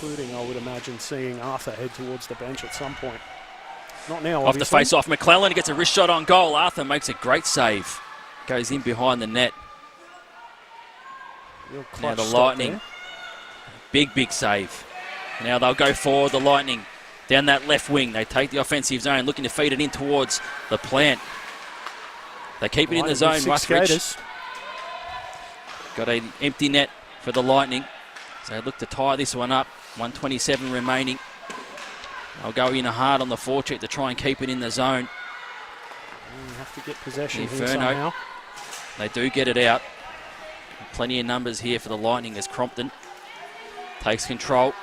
including, I would imagine, seeing Arthur head towards the bench at some point. Not now, Off obviously. the face-off, McClellan gets a wrist shot on goal. Arthur makes a great save. Goes in behind the net. Real Now clutch the stop Lightning. there. Big save. Now they'll go forward, the Lightning. Down that left wing. They take the offensive zone, looking to feed it in towards the plant. They keep it in the zone. Six Ruthridge skaters. got an empty net for the Lightning. So they look to tie this one up. 1:27 remaining. They'll go in hard on the forecheck to try and keep it in the zone. You have to get possession here Inferno. somehow. They do get it out. Plenty of numbers here for the Lightning as Crompton takes control.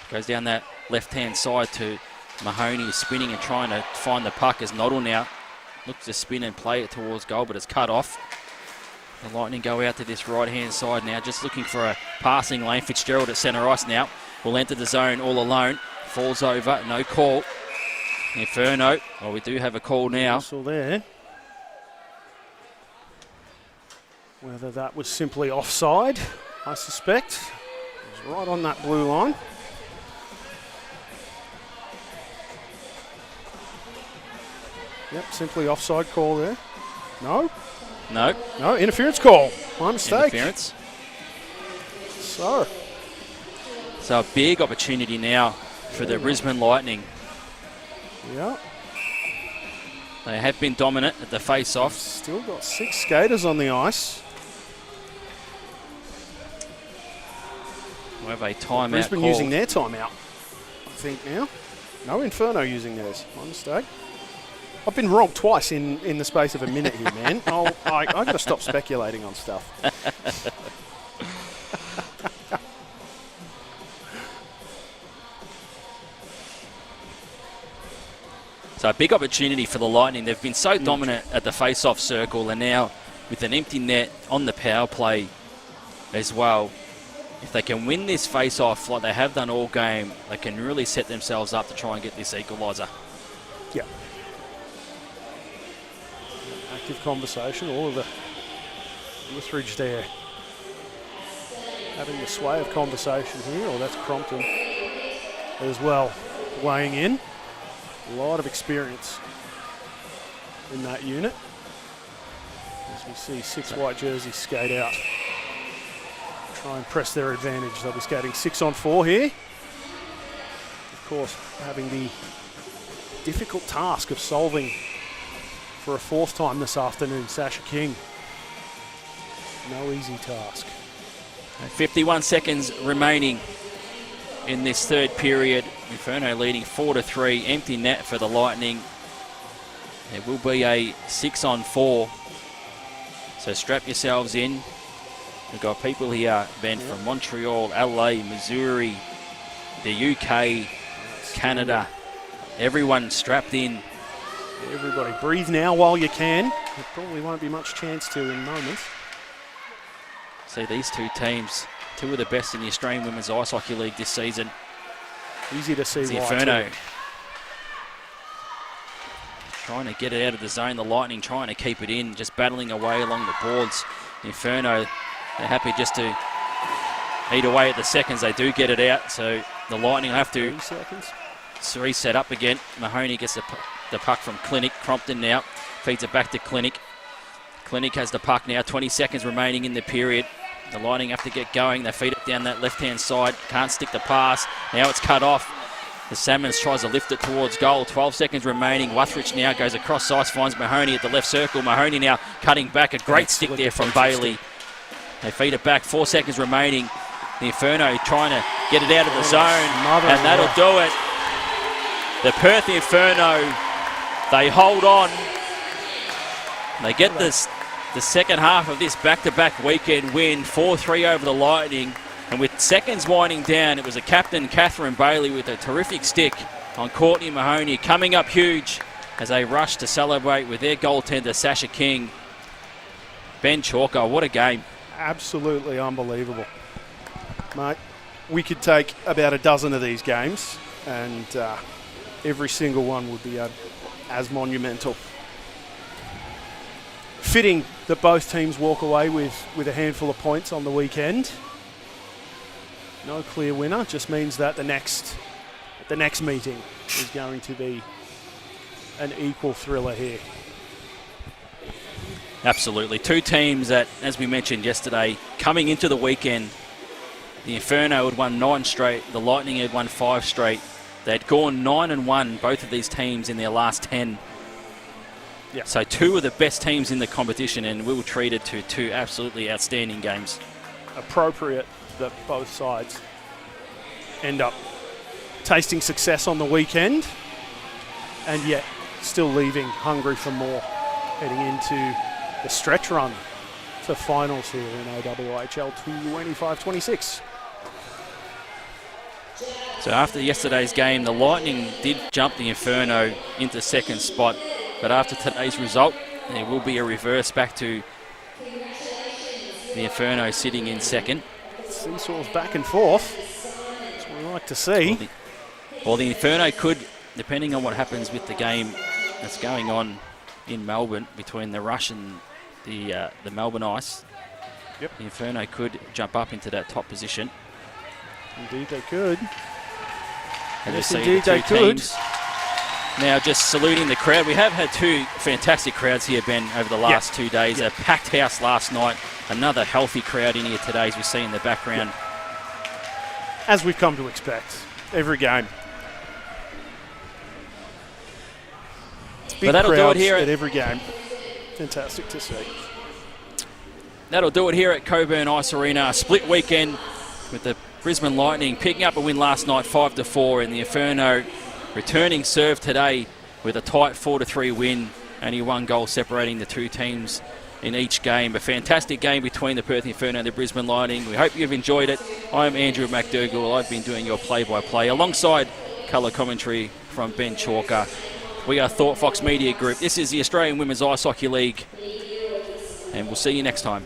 Goes down that left-hand side to Mahoney, who's spinning and trying to find the puck as Noddle now looks to spin and play it towards goal, but it's cut off. The Lightning go out to this right-hand side now, just looking for a passing lane. Fitzgerald at centre ice now. Will enter the zone all alone. Falls over, no call. Inferno, well, we do have a call now. Whistle there. Whether that was simply offside, I suspect. It was right on that blue line. Yep, simply offside call there. No? No. No, interference call. My mistake. Interference. So, So a big opportunity now for the Brisbane Lightning. yeah, They have been dominant at the face-off. still got 6 skaters on the ice. We have a timeout Brisbane call. using their timeout, I think now. No, Inferno using theirs. My mistake. I've been wrong twice in the space of a minute here, man. I got to stop speculating on stuff. So a big opportunity for the Lightning. They've been so dominant at the face-off circle, and now with an empty net on the power play as well, if they can win this face-off like they have done all game, they can really set themselves up to try and get this equaliser. Yeah. Active conversation. All of the Ruthridge there having the sway of conversation here. Or that's Crompton as well, weighing in. A lot of experience in that unit. As we see 6 white jerseys skate out. Try and press their advantage. They'll be skating 6-on-4 here. Of course, having the difficult task of solving for a 4th time this afternoon, Sasha King. No easy task. 51 seconds remaining in this third period. Inferno leading 4-3. Empty net for the Lightning. It will be a 6-on-4. So strap yourselves in. We've got people here, Ben, from Montreal, Adelaide, Missouri, the UK, Canada. Everyone strapped in. Everybody breathe now while you can. There probably won't be much chance to in moments. See these two teams, two of the best in the Australian Women's Ice Hockey League this season. Easy to see It's why. Inferno too. trying to get it out of the zone. The Lightning trying to keep it in, just battling away along the boards. Inferno, they're happy just to eat away at the seconds. They do get it out, so the Lightning have to 3 seconds. reset up again. Mahoney gets the puck from Clinic. Crompton now feeds it back to Clinic. Clinic has the puck now. 20 seconds remaining in the period. The Lightning have to get going. They feed it down that left-hand side. Can't stick the pass. Now it's cut off. The Salmons tries to lift it towards goal. 12 seconds remaining. Wuthridge now goes across ice, finds Mahoney at the left circle. Mahoney now cutting back. A great stick there from Bailey. They feed it back. 4 seconds remaining. The Inferno trying to get it out of the zone. And that'll do it. The Perth Inferno, they hold on. They get this the second half of this back-to-back weekend win, 4-3 over the Lightning. And with seconds winding down, it was a captain, Catherine Bailey, with a terrific stick on Courtney Mahoney, coming up huge as they rush to celebrate with their goaltender, Sasha King. Ben Chalker, what a game. Absolutely unbelievable. Mate, we could take about a dozen of these games and every single one would be as monumental. Fitting that both teams walk away with a handful of points on the weekend. No clear winner. Just means that the next meeting is going to be an equal thriller here. Absolutely. Two teams that, as we mentioned yesterday, coming into the weekend, the Inferno had won 9 straight, the Lightning had won 5 straight. They'd gone 9-1, both of these teams, in their last 10. Yeah. So 2 of the best teams in the competition, and we were treated to 2 absolutely outstanding games. Appropriate that both sides end up tasting success on the weekend and yet still leaving hungry for more heading into the stretch run to finals here in AWIHL 25-26. So after yesterday's game, the Lightning did jump the Inferno into second spot, but after today's result, there will be a reverse back to the Inferno sitting in second. See, sort of back and forth. That's what we like to see. Well, the Inferno could, depending on what happens with the game that's going on in Melbourne between the Rush and the Melbourne Ice, yep, the Inferno could jump up into that top position. Indeed they could. And yes, you see indeed the they two could. teams now just saluting the crowd. We have had 2 fantastic crowds here, Ben, over the last 2 days. Yep. A packed house last night. Another healthy crowd in here today, as we see in the background. Yep. As we've come to expect, every game. Big But that'll do it here at every game. Fantastic to see. That'll do it here at Cockburn Ice Arena. A split weekend with the Brisbane Lightning picking up a win last night 5-4, and the Inferno returning serve today with a tight 4-3 win. Only 1 goal separating the 2 teams in each game. A fantastic game between the Perth Inferno and the Brisbane Lightning. We hope you've enjoyed it. I'm Andrew McDougall. I've been doing your play-by-play alongside colour commentary from Ben Chalker. We are Thought Fox Media Group. This is the Australian Women's Ice Hockey League, and we'll see you next time.